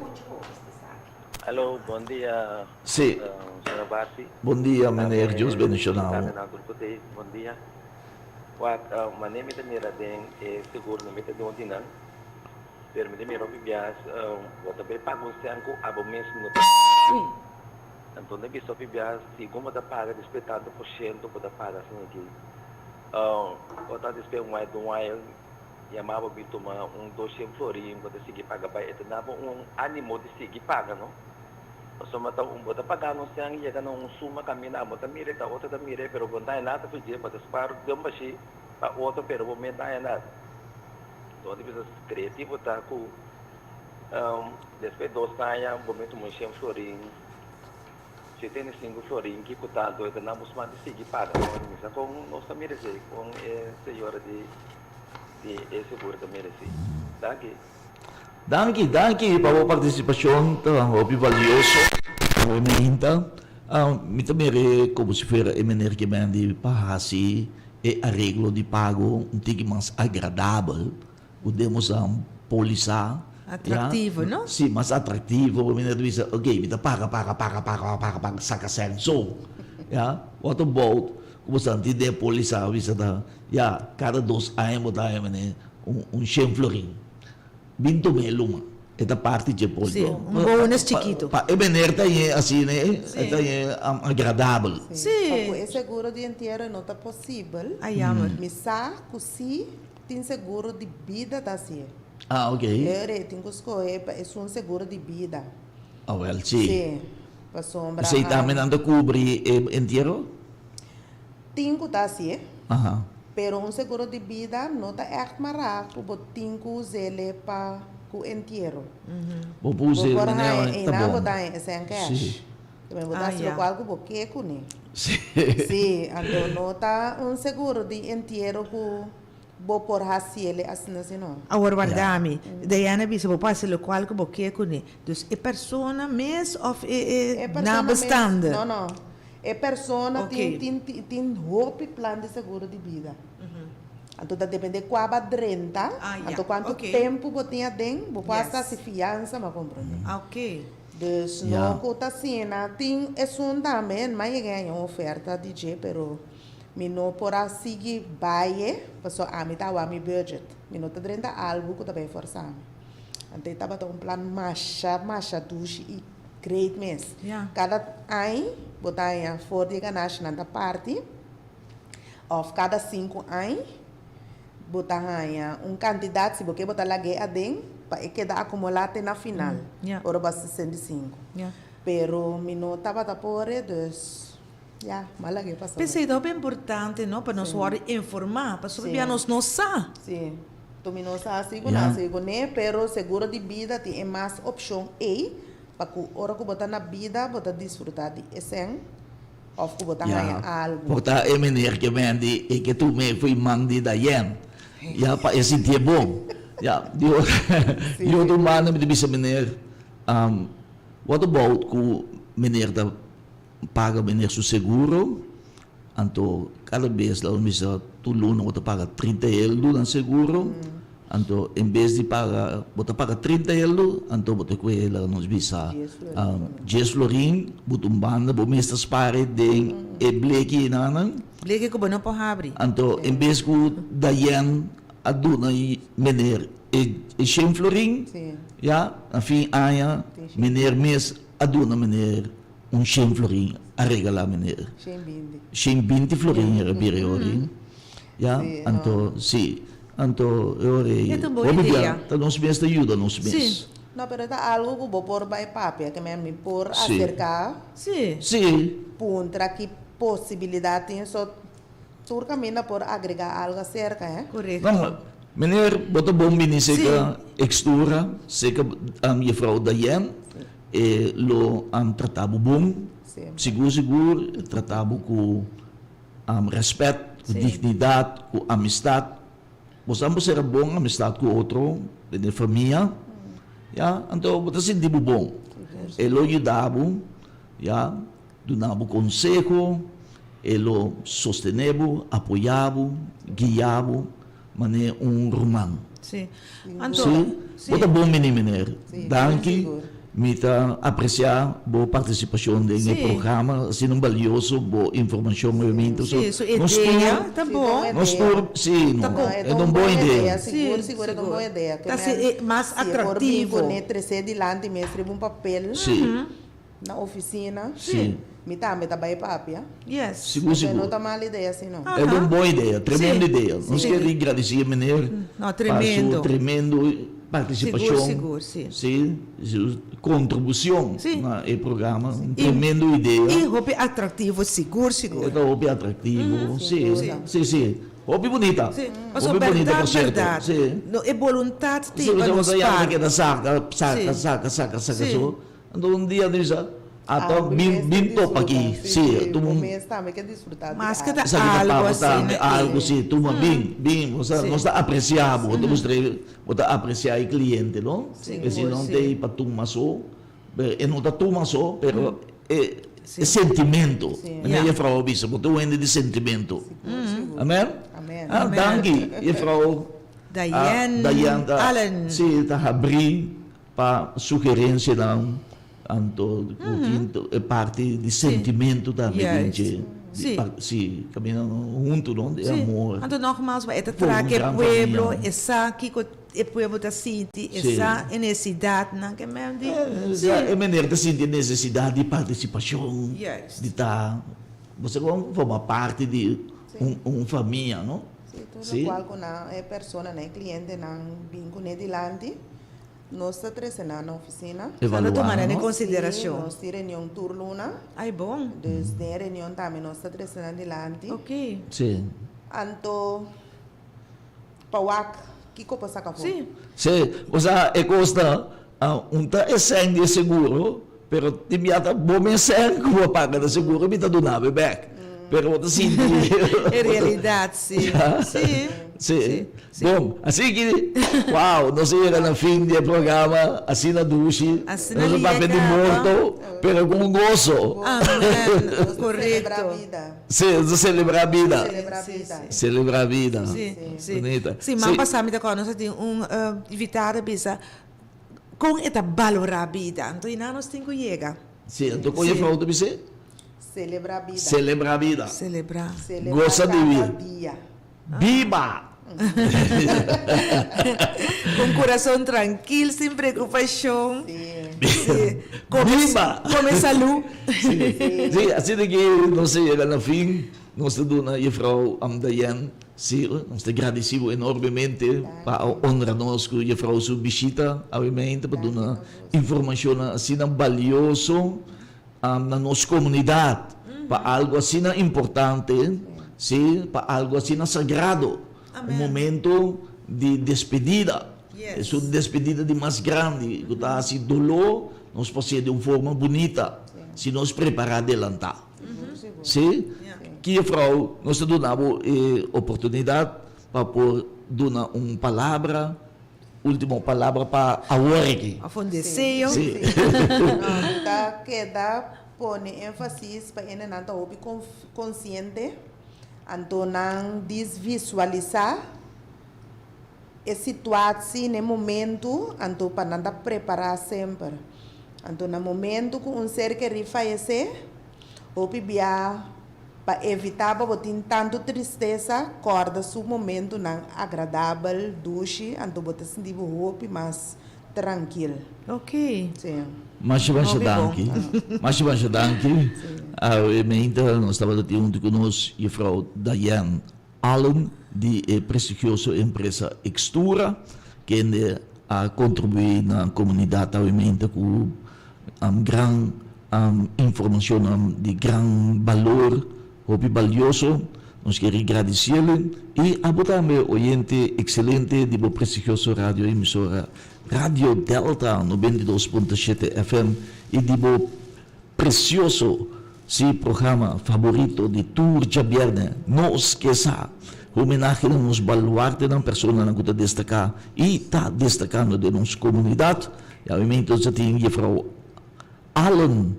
D: Hello, bom dia.
A: Sim.
D: Senhor Basi.
A: Bom dia, menino, Deus bendiga.
D: Bom dia. What mané me tenera den seguro me te don dinan. Permite me robi bias bota be pago se anco abo mesmo no. Então ne biso bias si como da paga despeitando por cento bota paga assim aqui. Bota despe um white while chamava bituma 200 florim bota seguir paga vai etenava ânimo de seguir paga, não? So mata bota pagar no siang ia kana suma kamina bota mire ta outra mire pero bonta nada fugir bota sparo deu baixi pa outra pero momento é nada. Então depois criativo tá com depois 2 saia momento muito florim 75 florin que cotado é na musman de seguir para misa com nossa merece com senhora de seguro da merece.
A: Danke para a participação, tá? Hobby valioso. Momento. Me também como se fosse a maneira que me de pahasi e arreglo de pago um pouco mais agradável. Podemos polícia
B: Atrativo, não?
A: Sim, mais atrativo. Me diz, ok, me paga, saca senso. What about, como se antes de polícia, cada 2 anos, $100 florin. Binto me luma. Esta parte de polícia.
B: Sim, bônus chiquito.
A: É maneira assim, né? É agradável.
B: Sim.
C: O seguro de inteiro não está possível.
B: Ai, amor.
C: Misa, se tem seguro de vida da cia.
A: Ok.
C: Eu tenho que escolher, é um seguro de vida.
A: Well, sim.
C: Sim. Para sombra.
A: Você está me dando cobrir inteiro?
C: Tem que estar assim.
A: Aham.
C: Pero um seguro de vida não está echt maraco, porque tem que usar ele para o inteiro.
A: Vou usar
C: Vou
A: ele, né?
C: não
A: Tá bom.
C: botar sem cash.
A: Sim.
C: Também botar se o qual que você quer, né?
A: Sim.
C: Sim, então não está um seguro de inteiro que vou por assim ele assim não.
B: Agora, guardami. Diana disse, vou passar o qual que você quer. Dus, é persona mesmo ou é nabestande?
C: Não. É persona
B: Ok.
C: tem roupa plano de seguro de vida. Então, depende de qual renta, então quanto
B: Ok.
C: tempo você tem dentro, você passa
B: Yes.
C: se fiança, mas compreende.
B: Ok.
C: Dus
A: Yeah.
C: não conta assim, tem também, mas ganha uma oferta de J, pero me não por seguir baie, porque a mim tá o meu budget, me não tá dentro algo que também forçar. Então estava um plano marcha duche e great mess.
B: Yeah.
C: Cada ano, botar aí for de national da party, of cada 5 anos, botar aí candidato, se você botar lá a dentro, para quedar acumulado na final,
B: Yeah.
C: ora para 65.
B: Yeah.
C: Pero me não estava a pôr, dus, ja, mas lá que passou.
B: Pensei, é bem importante, não? Para nós informar, para saber
C: Sim.
B: nós não sabe.
C: Sim. Tu me não sabe assim,
A: Yeah.
C: pero seguro de vida tem mais opção para que hora que botar na vida, botar desfrutar de essência, ou que botar algo.
A: Porta é maneira que vende e que tu me foi mandi da yen. Para esse dia bom. Eu mano me disse maneira, what about que maneira da paga maneira seu seguro? Então, cada vez lá me diz, tu luna você paga 30 euros no seguro. Então, em vez de pagar, você paga 30 euros, então você coe lá nos bisa 10 florin, você banda, você mestre spare de e bleki nanan.
B: Bleke que não pode abrir.
A: Então, em vez que da yen aduna e mener e 100 florin,
C: Sim.
A: a fim aia mener mes aduna mener 100 florin a regalar mener.
C: Sem bindi.
A: 120 florin era biriori.
C: Sì,
A: Então, sim. Então, eu
B: É uma boa ideia.
A: Então, nós mesmo ajuda, nós
B: Sim.
A: mesmo.
C: Não, pero tá algo que vou pôr by papel, que me por
A: Sim.
C: acercar,
B: Sim.
A: Sim.
C: puntra que possibilidade tem só turcamina por agregar algo acerca,
B: Correto.
A: Não, meneer, bota bom mini
B: Sim.
A: seca extura, seca juffrouw Dayen, e lo tratabo bom,
C: Sim.
A: seguro, tratabo com respeito, com
B: Sim.
A: dignidade, com amistade. Você não ser bom amistade com outro, de família, então você sente bom. Ele ajudava, donava conselho, ele sosteneva, apoiava, guiava, mas romano.
B: Sim.
A: Sim,
B: Então,
A: bota bom menino.
C: Sim,
A: Danke,
C: seguro.
A: me tá apreciar boa participação no
B: Sim.
A: programa, assim um valioso, boa informação, movimento.
B: sim, sua ideia, tá bom.
A: Nós tour, sim,
B: Tá bom.
A: é uma boa ideia.
C: Seguro,
B: Sim,
C: seguro, é uma
B: seguro.
C: boa ideia.
B: Tá se- mais atrativo.
C: Se for de lante, me escreve um papel
A: Sim,
C: na oficina.
A: sim,
C: Me tá by papel.
B: Yes.
A: seguro,
C: Não
A: seguro.
C: tá mal ideia assim, não.
B: Ah.
A: É uma boa ideia, tremenda
B: Sim.
A: ideia. Nós
B: Sim.
A: queremos agradecer, menino,
B: Não, tremendo.
A: sua tremendo participação.
B: Seguro, sim.
A: Sim, sua contribuição
B: Sim.
A: no programa, uma tremenda ideia.
B: E roupa atrativo, seguro.
A: É hobby atrativo, sim,
C: sim.
A: sim, sim. Hobby bonita.
B: Sim. Mas
A: Hobby bonita, por certo.
B: verdade.
A: Sim.
B: No, é vontade
A: Se
B: de para
A: você
B: nos
A: vai que
B: par.
A: da saca,
B: Sim.
A: saca,
B: Sim.
A: so. Então um dia diz, Ato binto pagi. Si,
C: tu
A: tu
C: mês também quer desfrutar.
B: Mas
C: de
B: que
C: arte.
B: dá algo assim, né?
A: algo assim, tu bem, nós apreciamos, nós apreciar o cliente, não?
B: Sim,
A: Se não
B: sim.
A: tem para tu só, e não tá tu só, pero é
B: Sim.
A: sentimento.
C: Sim.
A: Né, a frau bisa, tu vende de sentimento.
C: Seguro.
A: Amen?
C: Amen.
A: Ah,
B: Amen.
A: danke, a frau
B: Diane, Allen.
A: se tá abrir para sugerência não, anto quinto é parte de sentimento também,
B: Yes.
A: gente.
B: Sim.
A: Sim, caminhando junto, não, de
B: Sim.
A: amor.
B: Então, nogmaals, é
A: Voor
B: tra
A: een
B: que
A: gran
B: pueblo,
A: familia.
B: essa que o pueblo da City,
A: Sim.
B: essa necessidade, não que mesmo de.
A: É maneira de sentir necessidade de participação,
B: Yes.
A: de estar, você forma parte de família, não?
C: Sim, tudo
A: Sim.
C: qual com a pessoa, né, cliente, não vinco nedilante, nós está trazendo na oficina.
B: Só tomar em
A: não?
B: consideração.
C: Nós temos reunião turluna,
B: Ai, bom.
C: dus tem reunião também nós está trazendo adiante.
B: Ok.
A: Sim.
C: Anto, pawak, kiko pa sa kapo.
B: Sim.
A: Sim, o sea, custa é sangue de seguro, pero timiata bom é sangue como paga de seguro, me tá do nave back. Pero assim,
B: É realidade, sim. Sim.
A: sim. Bom, assim que, uau, nós chegamos no fim do programa, assim na duche,
B: Assim
A: nós
B: na
A: não papel de
B: liga,
A: morto, pero com gozo.
B: Amém.
C: Celebrar a
B: Correto.
C: vida.
A: Sim, celebrar a vida.
C: Celebrar a
B: Sim,
C: vida.
B: sim.
A: Celebrar a vida.
B: Sim, sim.
A: Bonita.
B: Sim, mas passar me agora nós temos evitar a bisa com esta valorar a vida. Então, nós temos que chegar.
A: Sim, então conhece
B: Sim.
A: a outra você?
C: Celebrar a vida.
A: Celebrar a vida.
B: Celebrar.
C: Celebrar
A: Gosta de
C: cada
A: vir.
C: dia.
A: Viva!
B: Com coração tranquilo, sem preocupação.
C: Sim.
B: Sim.
A: Viva!
B: Com saúde.
A: Sim, assim que nós chegamos no fim, nós estamos na Frau Diane, sim, nós agradecemos enormemente para honrar nós com a Frau sua visita, obviamente, para dar informação assim valiosa na nossa comunidade, para algo assim importante, sim, para algo assim sagrado,
B: Amém.
A: momento de despedida.
B: Yes.
A: É uma despedida de mais grande, que está assim dolor, nós podemos de uma forma bonita, se nós preparar adelantar. Sim? Que a Frau, nós damos oportunidade para dar uma palavra, última palavra para a work.
B: A fundeseio.
A: Sim.
C: Tá queda pone ênfase para ele não tá obi consciente, então não desvisualizar a situação no momento, então para não preparar sempre. Então no momento que ser que refaz obi bia para evitar para botar tanto tristeza, corda seu momento não agradável, duche, então botar sentir obi mais tranquilo.
B: Ok.
C: Sim.
A: Mas danke. Mas danke. Nós estávamos junto conosco a Frau Diane Allen, de prestigiosa empresa Extura, que a contribuir na comunidade, obviamente, com grande informação de grande valor, muito valioso. Nós queremos agradecer-lhe e a também oyente excelente de prestigiosa rádio emissora Radio Delta 92.7 FM e de precioso programa favorito de Tour Jabierne. Não esqueça, homenagem nos baluarte da pessoa que está destacar e está destacando de nossa comunidade. E obviamente nós temos a Frau Allen,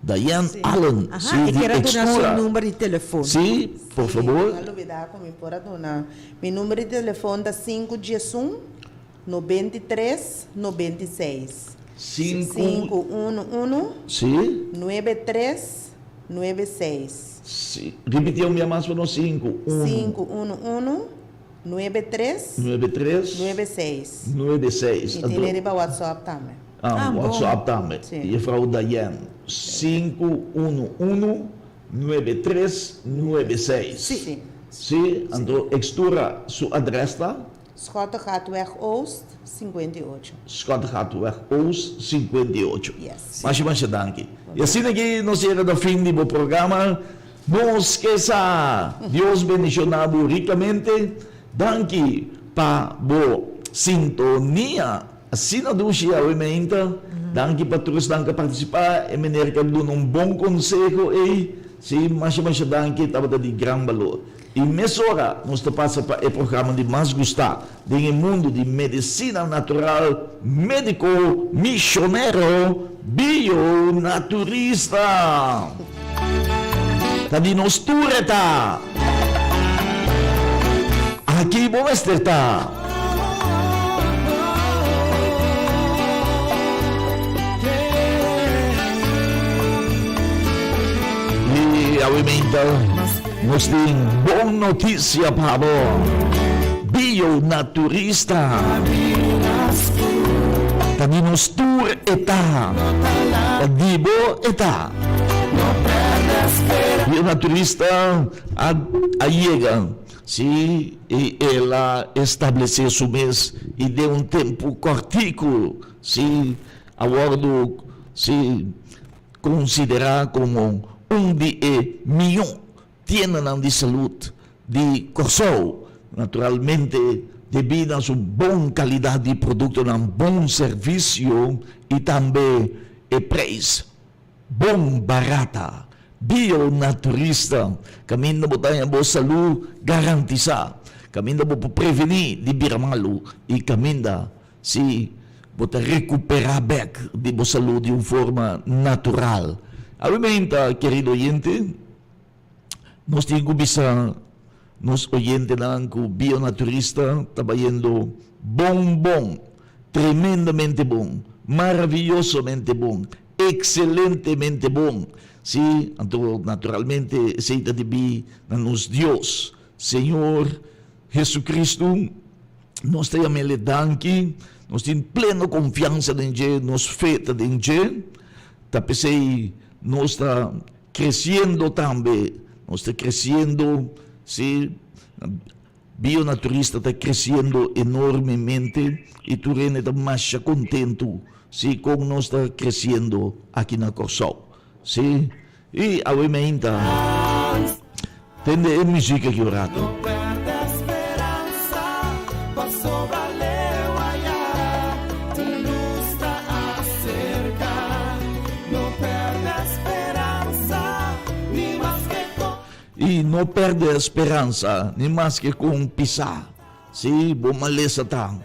A: Diane Allen,
B: Aham, e quero dar seu número de telefone.
A: Sim, por favor.
C: Não olvidar como para donar. Meu número de telefone é 511 93 96. 511
A: Sim.
C: 93 96.
A: Sim. Repetiu minha mais para nós
C: 511 93
A: 93
C: 96.
A: 96.
C: E tem para WhatsApp também.
B: Bom.
A: WhatsApp também.
C: Sim.
A: E a Frau Diane 511 93 96.
C: Sim.
A: Sim. Então, extura sua adressa.
C: Schottengatweg Oost 58.
A: Schottengatweg Oost 58.
C: Yes.
A: Mas danke. E assim aqui nós chegamos ao fim do programa. Não esqueça, Deus bendicionado ricamente. Danke para a sintonia. Assim na ducha, obviamente, Danke Patros, danke participar, e mener ka doon um bom consejo, e sim, mas danke, estava de gran valor. E nessa hora, nós passa para o programa de mais gostar, do mundo de medicina natural, médico, missionário, bionaturista. Tá de nós tureta. Aqui vamos estar. E aumenta, nós temos boa notícia para você. Bionaturista. Tá de nós tureta. Tá de boa eta. Bionaturista chega, se ela estabeleceu o mês e deu um tempo cortico, se abordo se considerar como dia milhão tienen de saúde de Corsol, naturalmente devido a sua boa qualidade de produto, um bom serviço e também o preço bom barata. Bionaturista, kami na po tayo po salu garantisa, kami na po prevenir di birmalo, e kami na si po recuperar back di po salu de uma forma natural. Obviamente, querido oyente, nós temos que nos oyente na que bionaturista trabalhando bom, tremendamente bom, maravillosamente bom, excelentemente bom. Sí, naturalmente, aceita de mim, nos Deus, Senhor Jesucristo, nós temos ele danke, nós temos plena confiança em Ele, nós feita em Ele, tapesei, nós está crescendo também, nós está crescendo, sim, bionaturista está crescendo enormemente, e tu está mais contento, sim, como nós está crescendo aqui na Corsol. Sì, e ovviamente tende musica che ho orato.
E: Non perde speranza, posso valeuaiar, tu luz está cerca. Non perde speranza, ni más que con...
A: E non perde speranza, ni más che con pisar. Sì, bom malesa tang.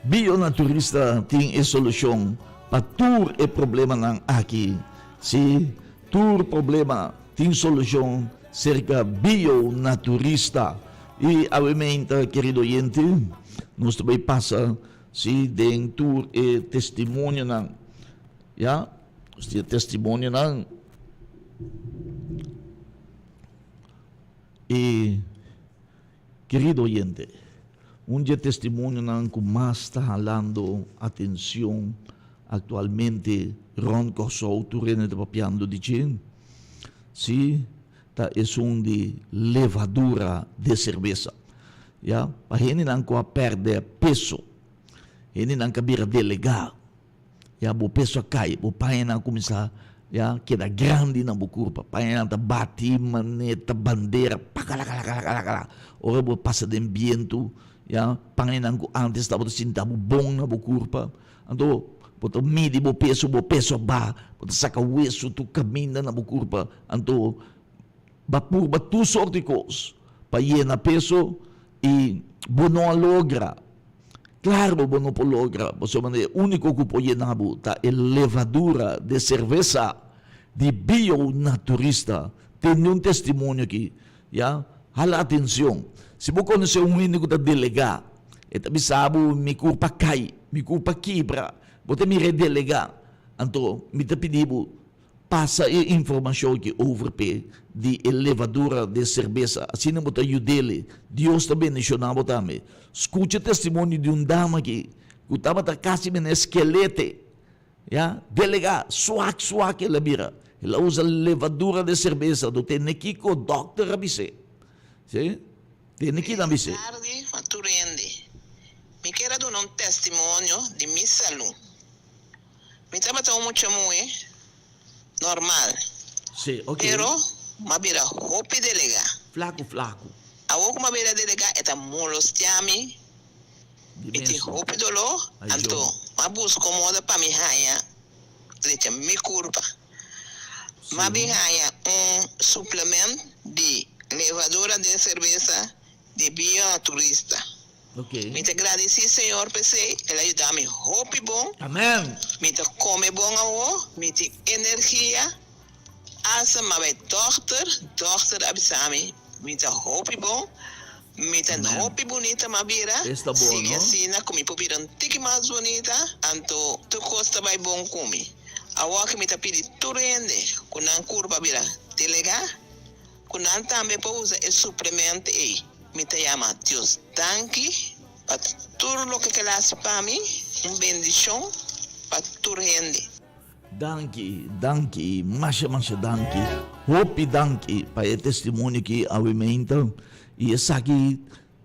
A: Bionaturista tem a solução para todo o problema nang aqui. Se todo problema tem solução cerca bionaturista. E obviamente, querido oyente, nós também passa se dentro e testemunho não, já, este testemunho não. E querido oyente, dia testemunho não que mais está falando atenção atualmente Ron Corsol, tu rene de papiando de chin, si, ta é de levadura de cerveja, ya, para gente não que perde peso, gente não que vira delegar, ya, o peso cai, o pai não começa, ya, queda grande na corpo, pai não tá bate maneta bandeira, pacalacalacalacala, ora o passa de ambiente, ya, pai não que antes estava sentado bom na corpo, então Bota midi bo peso ba, bota saca o hueso, tu caminha na curva, anto bapur batu sorte cos, pa na peso e bono logra. Claro, bono po logra, você maneira único que pode na ta levadura de cerveja de bionaturista. Tem um testemunho aqui, ya? Hala atenção. Se você conhecer único da delegar, eta bisabo mi culpa cai, mi culpa quebra. Você me redelegar, então me pediu passa a informação que houve de elevadora de cerveja, assim não botar dele. Deus também mencionava também. Escute o testemunho de dama que estava quase no esqueleto, já delegar, suac ela mira, ela usa levadura de cerveja, do tem aqui com o doctor Abisse, sim? Tem aqui na Abisse.
F: Tarde, maturende. Me quero dar um testemunho de minha saúde. Me estava tão muito normal.
A: Sim, ok.
F: Pero, mabira hopi delega.
A: Flaco.
F: A woku mabira delega eta molostiami. Iti hopi dolo. Anto, mabus komoda pa mi haya. trecha mi curva. Ma bihaya suplemento de levadura de cerveza de bionaturista.
A: Ok.
F: Me te agradeci, Senhor, PC, ele ajudar-me roupa bom,
A: Amen.
F: me te come bom ao, me te energia, asa ma dochter abisami, me te roupa bom, me te
A: Amen.
F: roupa bonita ma bira,
A: Está bom,
F: sim,
A: não?
F: assim, como me pupira um tique mais bonita, anto tu costa vai bom comi. A walk me te pedi turende, com a curva bira, te lega, com a também para usar esse suplemento aí. Me te llama Dios danke para todo lo que hace para mí, bendición para tu gente.
A: Danke, masha danke. Hope danke para o testemunho que avimenta e essa aqui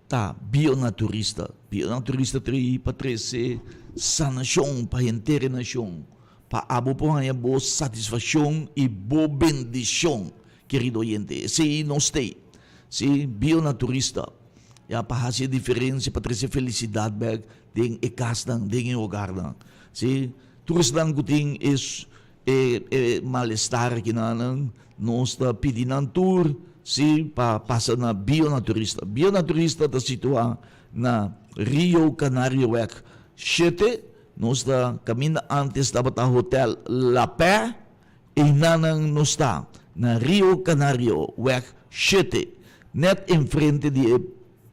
A: tá bionaturista. Bionaturista tri para trazer sanação para a inteira nação, para abo por uma boa satisfação e boa bendição, querido oyente. Se não tem, se bionaturista, ja para fazer diferença, para trazer felicidade back dentro de casa, dentro de hogar. Se tudo dan kuting is malestar aqui nós está pedindo tour se para passar na bionaturista. Bionaturista está situado na Rio Canario Weg 7. Nós está caminhando antes da hotel La Pé e nós está na Rio Canario Weg 7, net em frente de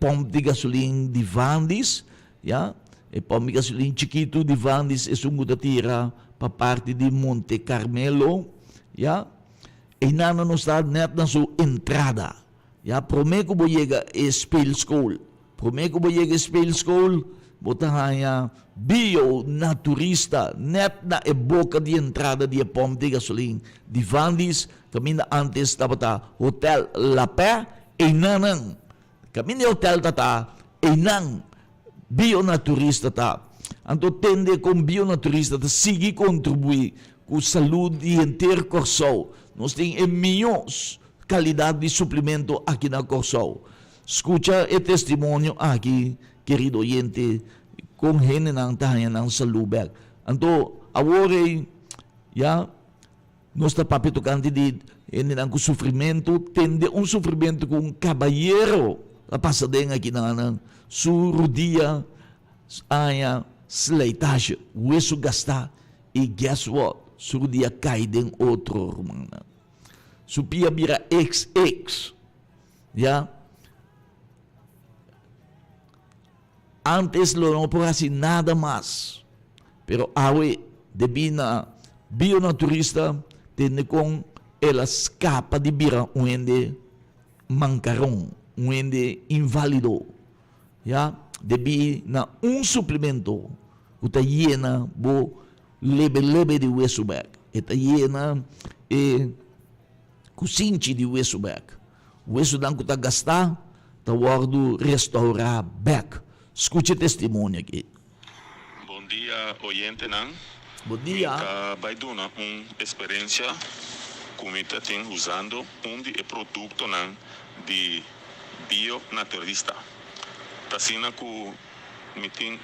A: pomp de gasolina de Vandis, ja. E pomp de gasolina chiquito de Vandis é um tira para parte de Monte Carmelo, ja. E nana não está net na sua entrada, ja. Prometo que vou chegar a Speelschool, botar aí bio-naturista, net na boca de entrada de pomp de gasolina de Vandis, caminho antes da hotel La Pé, e nanang kami ni hotel tata inang bionaturista ta anto tende com bionaturista ta sigi contribui com saúde e inteiro Corsol. Nós tem milhões qualidade de suplemento aqui na Corsol. Escuta o testemunho aqui, querido oyente, com gente nang tahan ng saluber. Anto awore ya nós está papitocante de nang sofrimento, tende sofrimento com caballeiro. A passadenga aqui na surudia, aya, sleitage, o gastar, e guess what? Surudia cai den outro, romana. Supia bira XX, ya? Antes lo não por assim nada mais, pero awe, debina bionaturista, tende com ela escapa de bira onde mancarão, onde inválido, já debi na suplemento, o tá llena bo lebe de hueso back, eta llena kusinchi de hueso back, hueso dan kuta gastar, tá guardo restaurar back. Escute testemunho aqui.
G: Bom dia, oyente nan.
A: Bom dia.
G: Vai dar uma experiência como está usando de produto nan de bionaturista. Tá sendo que me tem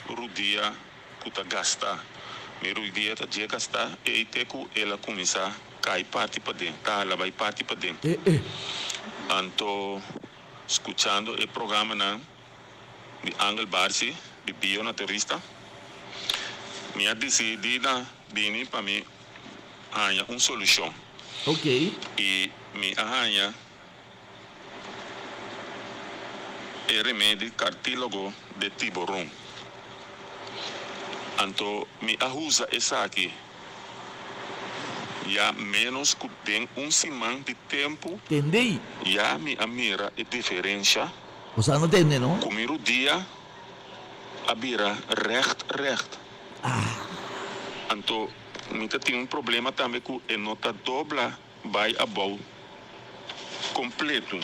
G: rudia que tá gasta. Me rudia tá dia gasta e te que ela começa a cair parte para dentro. Tá, ela vai parte para dentro. Anto escutando o programa nan de Angel Barsi de bionaturista. Me ha decidido vir para mim arranjar uma solução.
A: Ok.
G: E me arranja o remédio cartílago de tiburão. Então, me ajuda essa aqui. Já menos que tem semana de tempo.
A: Entendei?
G: Já me mira a diferença.
A: Você não entende, não?
G: Comer o dia, a vira recht. Então, me tem problema também que a nota dobra vai a bom completo.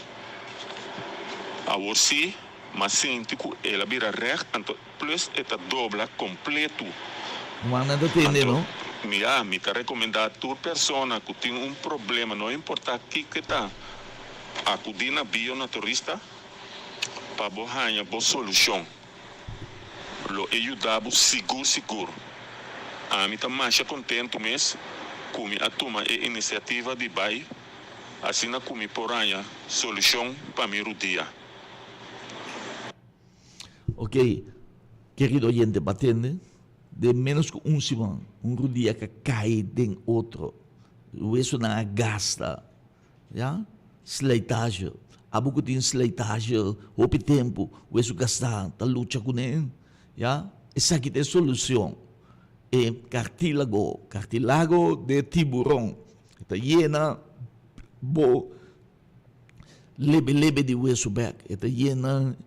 G: Agora sim, mas sente que ela vira recht, então plus esta dobra completo.
A: Mas não entende, não?
G: Me está recomendando a toda pessoa que tem problema, não importa que está, acudir na bionaturista para ganhar boa solução. Lo ajudar seguro. A mim tá mais contento mesmo com a toma e iniciativa de bai, assim na comi poranha solução para meu dia.
A: Ok, querido oyente, batende, de menos que semana, dia que cai em outro, isso não gasta, já? Sleitagem, há pouco tem sleitagem, houve tempo, isso gastar, tá luta com ele, já? Essa aqui é a solução. É cartílago de tiburão, está llena, leve de hueso back, está llena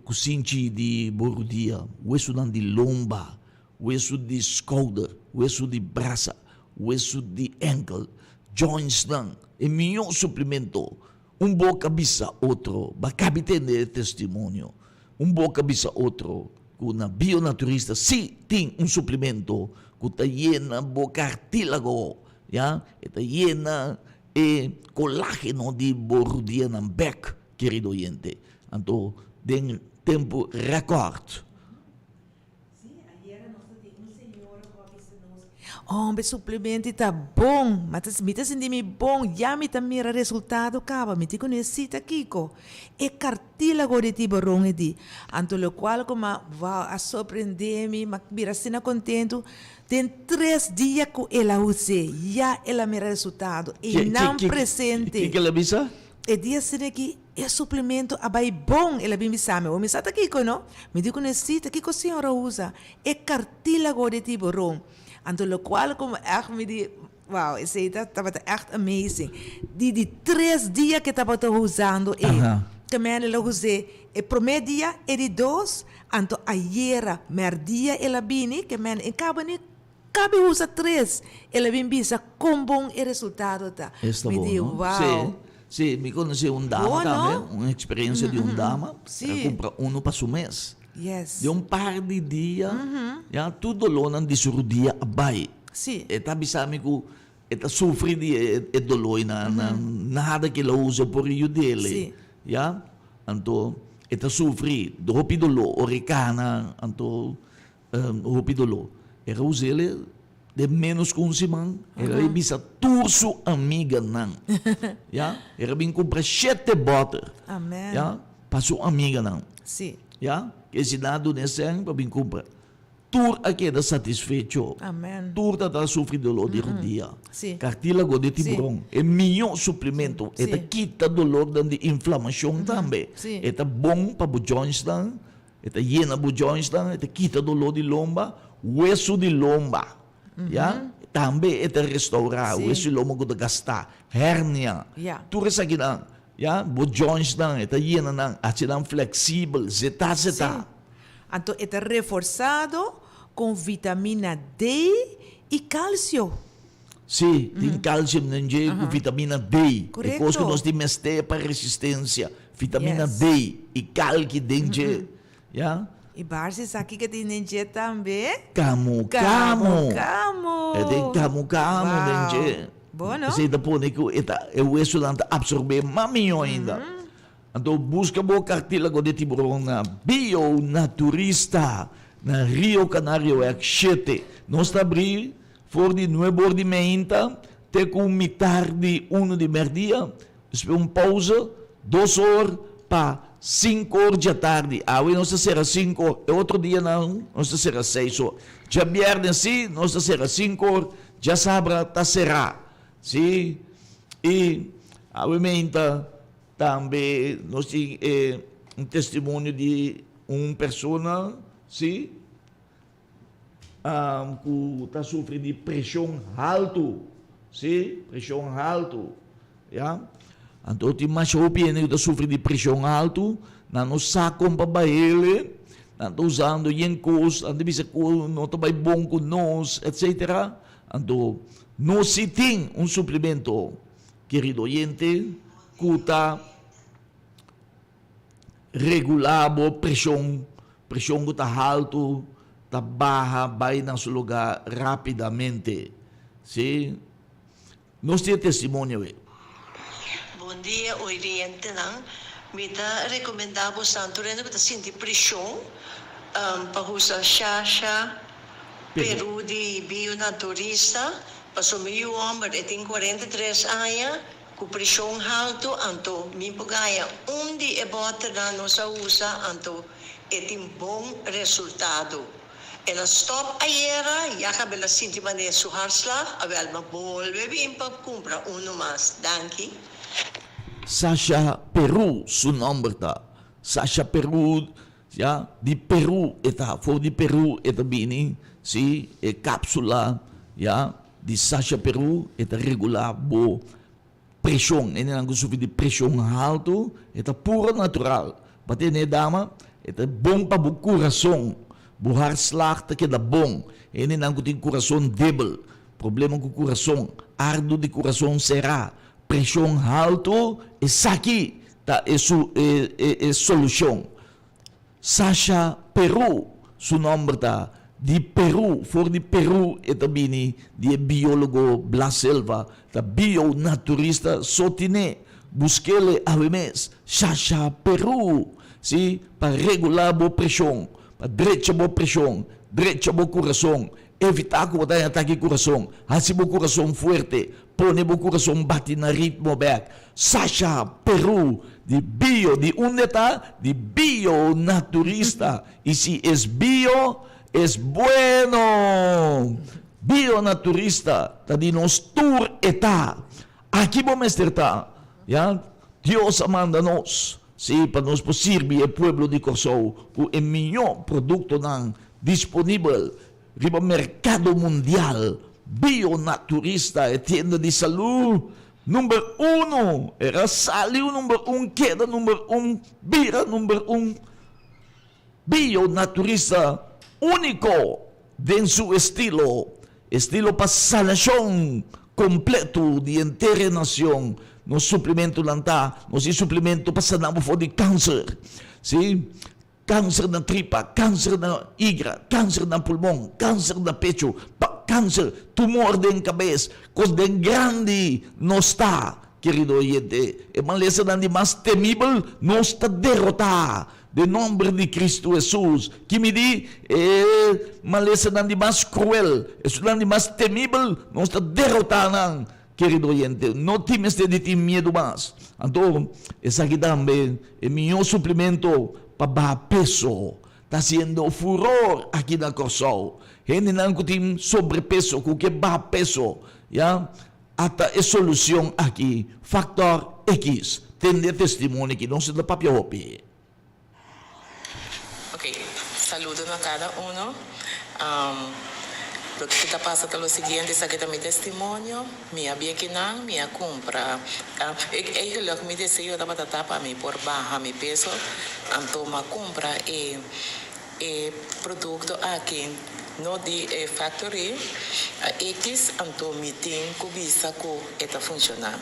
A: cocinci de bordia, hueso de lomba, hueso de shoulder, hueso de braça, hueso de ankle, joints é melhor suplemento. Boa cabeça outro, bacabe ter testemunho. Boa cabeça outro, com na bionaturista, sim, tem suplemento que está llena de cartílago, já? Está llena colágeno de bordia na back, querido oyente. Então, em tempo recorde.
B: O suplemento está bom, mas me senti bom, já me mira resultado acaba, me te conhecita Kiko. É cartílago de tiburão de, anto lo qual como vai a surpreender-me, mas mira sendo contento. Tem 3 dias que ela usei, já ela mira resultado e não presente.
A: Que ela avisa?
B: E dia sendo que é suplemento abai bom, ela bem me sabe, o me sata Kiko, não? Me digo necessita, Kiko senhora usa, é cartílago de tiburão. Anto lo qual como echt me die, wow, esse estava echt amazing. Die 3 dias que estava usando que me ela usei, e primeiro dia e de 2, anto ayer, mer dia ela bini, que me cabe usa 3, ela bem bisa com bom e resultado tá.
A: Está
B: me
A: bom,
B: digo, wow.
A: Sim, me conheci dama também, uma experiência de dama,
B: Sim.
A: compra para seu mês.
B: Yes.
A: De par de dias, já tudo lonan de seu dia abai.
B: Sim.
A: E tabi sa amin ko, eta sufre de doloy na nada que ela usa por io dele.
B: Sim.
A: Já? Anto, eta sufre, do hopi dolo, oricana, anto, hopi dolo. Era usele de menos com simang, era bisa turso amiga nan. Já? Era bem comprar 7 botas.
B: Amen.
A: Já? Passou amiga nan.
B: Sim.
A: Já? Que se nada nesse ano para bem comprar. Tur aqui da satisfeito.
B: Amen.
A: Tur da sofre dolor de rodilha.
B: Sim.
A: Cartílago de tiburão. É melhor suplemento.
B: Sim.
A: Eta quita dolor de inflamação também.
B: Sim.
A: Eta bom para os joints dan. Eta llena os joints dan. Eta quita dolor de lomba. Hueso de lomba. Já? Também eta restaurar.
B: Sim.
A: Hueso de lomba que gastar. Hérnia.
B: Yeah.
A: Tur essa aqui dan. Já? Os joints dan. Eta llena dan. Assim flexível. Zeta.
B: Então, é reforçado com vitamina D e cálcio.
A: Sim, tem cálcio com vitamina D.
B: Correto.
A: É coisa que nós temos para resistência. Vitamina
B: Yes.
A: D e cálcio dentro. Já?
B: E Barsi aqui que tem dentro também.
A: Camu.
B: Camo.
A: É tem camu
B: Wow.
A: dentro.
B: Bom, não?
A: Você depois que o isso não absorver mais melhor ainda. Então, busca boa cartílago de tiburão na bionaturista, na Rio Canário é 7. Nós está abrindo, for de 9 de meia, até com metade de 1 de meio-dia, espera pausa, 2 horas para 5 horas da tarde. Hoje nós será 5, e outro dia não, nós será 6 horas. Já viernes sim, nós será 5 horas, já sábado está será. Sim, e obviamente também nós temos testemunho de uma pessoa, sim, que está sofrendo de pressão alta, sim, pressão alta, já. Então tem mais opinião que está sofrendo de pressão alta, não saco para ele, não está usando em coisa, não está bom com nós, etc. Então nós se tem suplemento, querido oyente, que está regulável, pressão que está alto, está baixa, vai no seu lugar rapidamente. Sim? Nós temos testemunho.
H: Bom dia, Oriente. Me dá recomendável Santo Reno que está sentindo pressão para usar chá, Peru di bionaturista, pasumiyo hombre tem 43 anos, com pressão alta, anto mimpugaya onde é bota na nossa usa, anto tem bom resultado. Ela stop ayera, ya kabela sinti mane suharsla, avel mabolve bimpa compra uno mas. Danke.
A: Sasha Peru, su nombre ta. Sasha Peru, ya, di Peru eta, for di Peru eta bini, si, e capsula, ya, di Sasha Peru eta regular bo pressão, ene nang gusto di pressão alto, eta puro natural. Bate ne dama, eta bom pa bu coração. Buhar slag que da bom. Ene nang gusto coração débil. Problema com coração, ardo de coração será. Pressão alto, e saki, tá, é solução. Sasha Peru, su nome tá, di Peru, for di Peru, e também di biólogo Blas Silva, da bionaturista Sotine, busquele a mes, Sasha Peru, si, para regular a pressão, para direita a pressão, direita o coração, evitar que você ataque o coração, assim o coração forte, põe o coração bate na ritmo back. Sasha Peru, de onde está? De bionaturista. E se é bio, é bueno. Bionaturista, tá de nos tour eta. Aqui vamos estar, ya? Deus manda nós, sim, para nos servir o povo de Kosovo, o melhor produto não disponível no mercado mundial. Bionaturista e tienda de saúde. Número 1. Era saliu número 1, queda número 1, bira número 1. Bionaturista único em seu estilo. Estilo para sanação completo de inteira nação. No suplemento lanta, no suplemento para sanar de câncer. Sim? Câncer na tripa, câncer na hígado, câncer na pulmão, câncer na pecho, câncer, tumor de cabeça, coisa de grande não está, querido oyente. E maleza de mais temível não está derrotar. De nome de Cristo Jesus, que me diz, maleza de mais cruel, é de mais temível, não está derrotar, não. Querido oyente, não temes de ter medo mais. Então, essa aqui também é meu suplemento para baixar peso. Está sendo furor aqui na Kosovo. Hindi na ang kutim sobrepeso, kuke baixar peso. Ya? Ata é solução aqui. Factor X. Tende testemunho que não se dá papel hopi.
I: Ok, saludo a cada uno. Lo que está pasando es lo siguiente, es que mi testimonio, mi abiaquinan, mi compra. Ellos lo que me decían para tapar mi por baja mi peso, antoma compra producto aquí, no de factory, X, anto mi team cubisa co eta funcionar.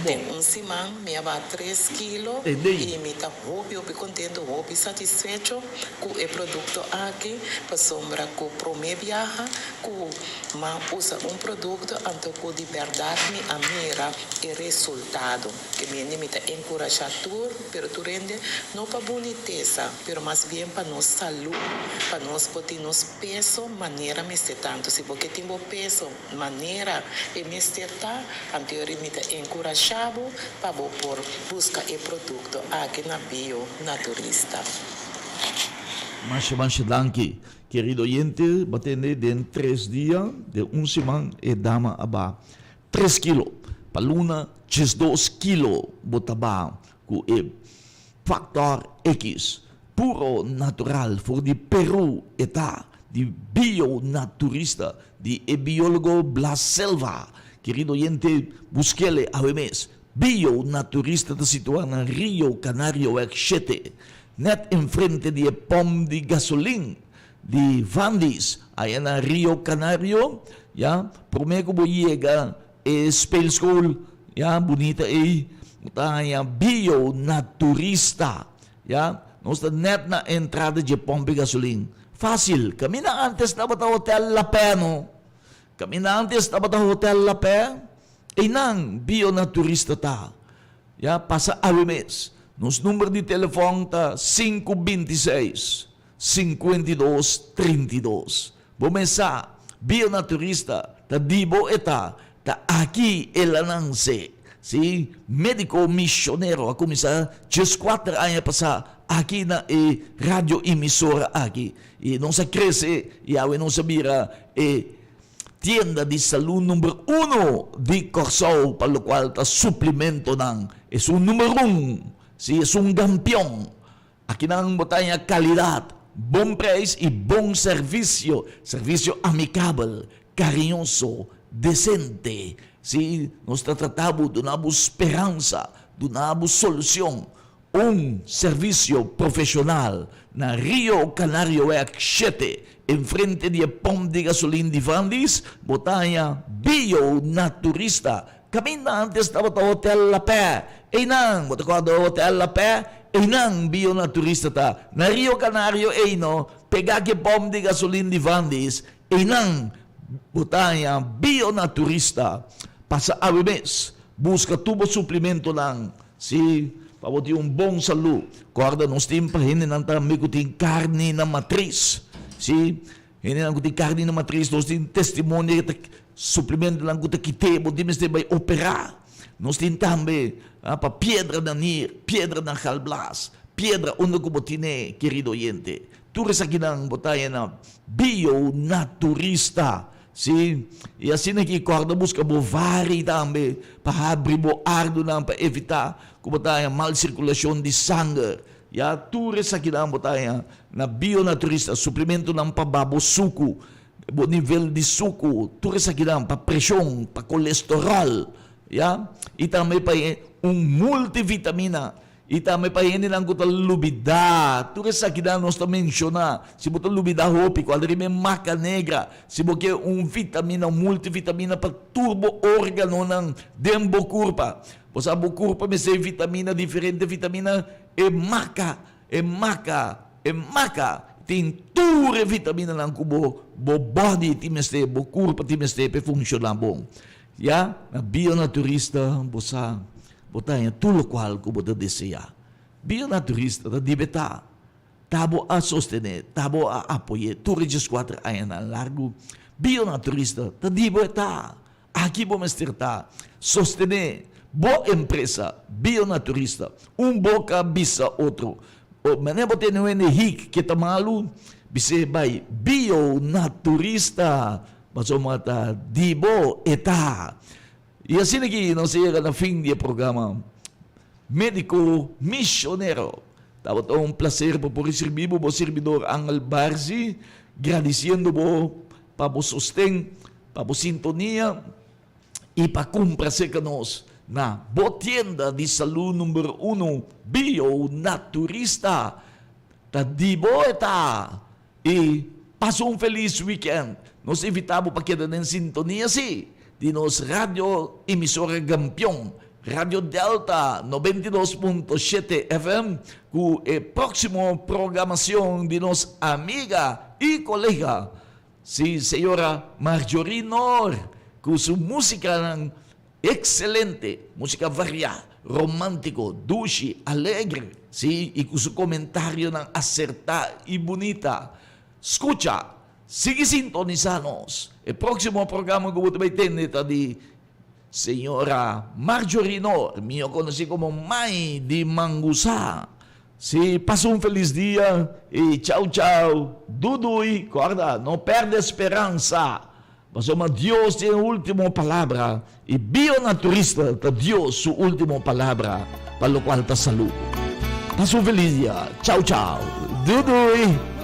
I: Tem semana, me aba 3 kilos e me está muito contento, muito satisfeito com o produto aqui, para sombra com o prome viaja, com usa produto, então com de verdade me amira o resultado, que me está encorajador, pero tu rende não para boniteza, pero mais bem para nossa saúde, para nós poder nos peso, maneira me está tanto, se porque tem peso, maneira e me está, então me está encorajado para por buscar o produto aqui na bionaturista.
A: Mas danke, querido oyente, batende de 3 dias, de semana, e dama aba 3 kilos. Paluna, 2 kilos, botaba, com o factor X, puro natural, for de Peru, eta, de bionaturista, de biólogo Blas Silva. Querido oyente, busquele a mes. Bionaturista está situado en Rio Canario X7, net enfrente de pom de gasolina de Vandis, aí na Rio Canario, ya, promego bo llega Spell School, ya, bonita ya, bionaturista, ya, não está net na entrada de pom de gasolina. Fácil, camina antes na bata hotel La Peno. Kami na antes na bata hotel La Pé, e nang bionaturista ta. Ya, pasa alumes. Nos número de telefone ta 526-5232. Bumesa, bionaturista, ta dibo eta, ta aki elanangse. Si medico missionero, ako misa, 14 anya pa sa aki na radio emisora aki. Non sa crese, yawe non sabira, tienda di salud numero 1 di Corsao, para lo cual ta suplemento ng, es un numero 1, si es un campeón. Aquí nang botanya calidad, bom preço e bom serviço, serviço amigável, carinhoso, decente. Si nós tratamos, donamos esperança, donamos solução, serviço profissional na Rio Canario Act 7, em frente de pom de gasolina de Vandis, botanya bio-naturista. Kamina antes estava no Hotel La Pé, e nang, botako do Hotel La Pé, e nang bio-naturista ta. Na Rio Canario, e no, pegake pom de gasolina de Vandis, e nang, botanya bio-naturista. Pasa awi mes, busca tubo suplemento lang, si paboti yung bong salu. Korda nung steam pa, hindi nang tamay kuting karni na matris. Si, hindi nang kuting karni na matris, nung steam testimonya, suplemento lang kuta kitebo, di meste bay opera. Nung steam tamay, pa piedra na nir, piedra na kalblas, piedra uno kubotine, querido oyente. Turi sa kinang botaya na bio-naturista. Si, e assim aqui corda busca bovari também para abrir bo ardo não para evitar como tá a mal circulação de sangue. E a tudo isso aqui não botaia na bionaturista suplemento não para babo suco, bo nível de suco, tudo isso aqui não para pressão, para colesterol, ya? E também para multivitamina. E também para hindi lang ko lubida. Tudo isso aqui nós também menciona. Se botar lubida hopi, qual é maca negra. Se botar vitamina, multivitamina para turbo órgano ng dembo curpa. Posa bo curpa may say vitamina, diferente vitamina, maca. Tem ture vitamina lang kubo, bo body, timeste, bo curpa, timeste, pe funciona bom. Ya, na bionaturista, bosa, botanya tulo qual ko bota deseja. Bionaturista da dibeta. Tabo a sostener, tabo a apoiar. Tu regis 4 anos na largo. Bionaturista da dibeta. Aqui vamos estar sostener boa empresa bionaturista. Boca bisa outro. O mané bote no hic que tá malu. Bise bay bionaturista. Mas o mata dibo eta. E assim aqui, não sei, na fim do programa, médico missioneiro. Estava um prazer por receber o servidor Angel Barzi, agradecendo para o sustento, para a sintonia e para comprazer com nós na boa tienda de saúde número 1, bio-naturista, da Diboeta. E passou feliz weekend. Nós evitamos para quedar em sintonia, sim. De nos radio emisora Campeão, Radio Delta 92.7 FM, com a próxima programação de nossa amiga e colega, senhora Marjorie Nor, com sua música excelente, música variada, romântico, dulce, alegre, e com seu comentário acertada e bonita. Escucha, sigue sintonizados. O próximo programa que vai ter de senhora Marjorie Nor, minha conhecida como mãe de Manguçá. Se passou feliz dia e tchau, tchau. Dudui, corda, não perde a esperança. Mas Deus tem a última palavra. E bionaturista, Deus, sua última palavra, para o qual está saúde. Passou feliz dia. Tchau, tchau. Dudui.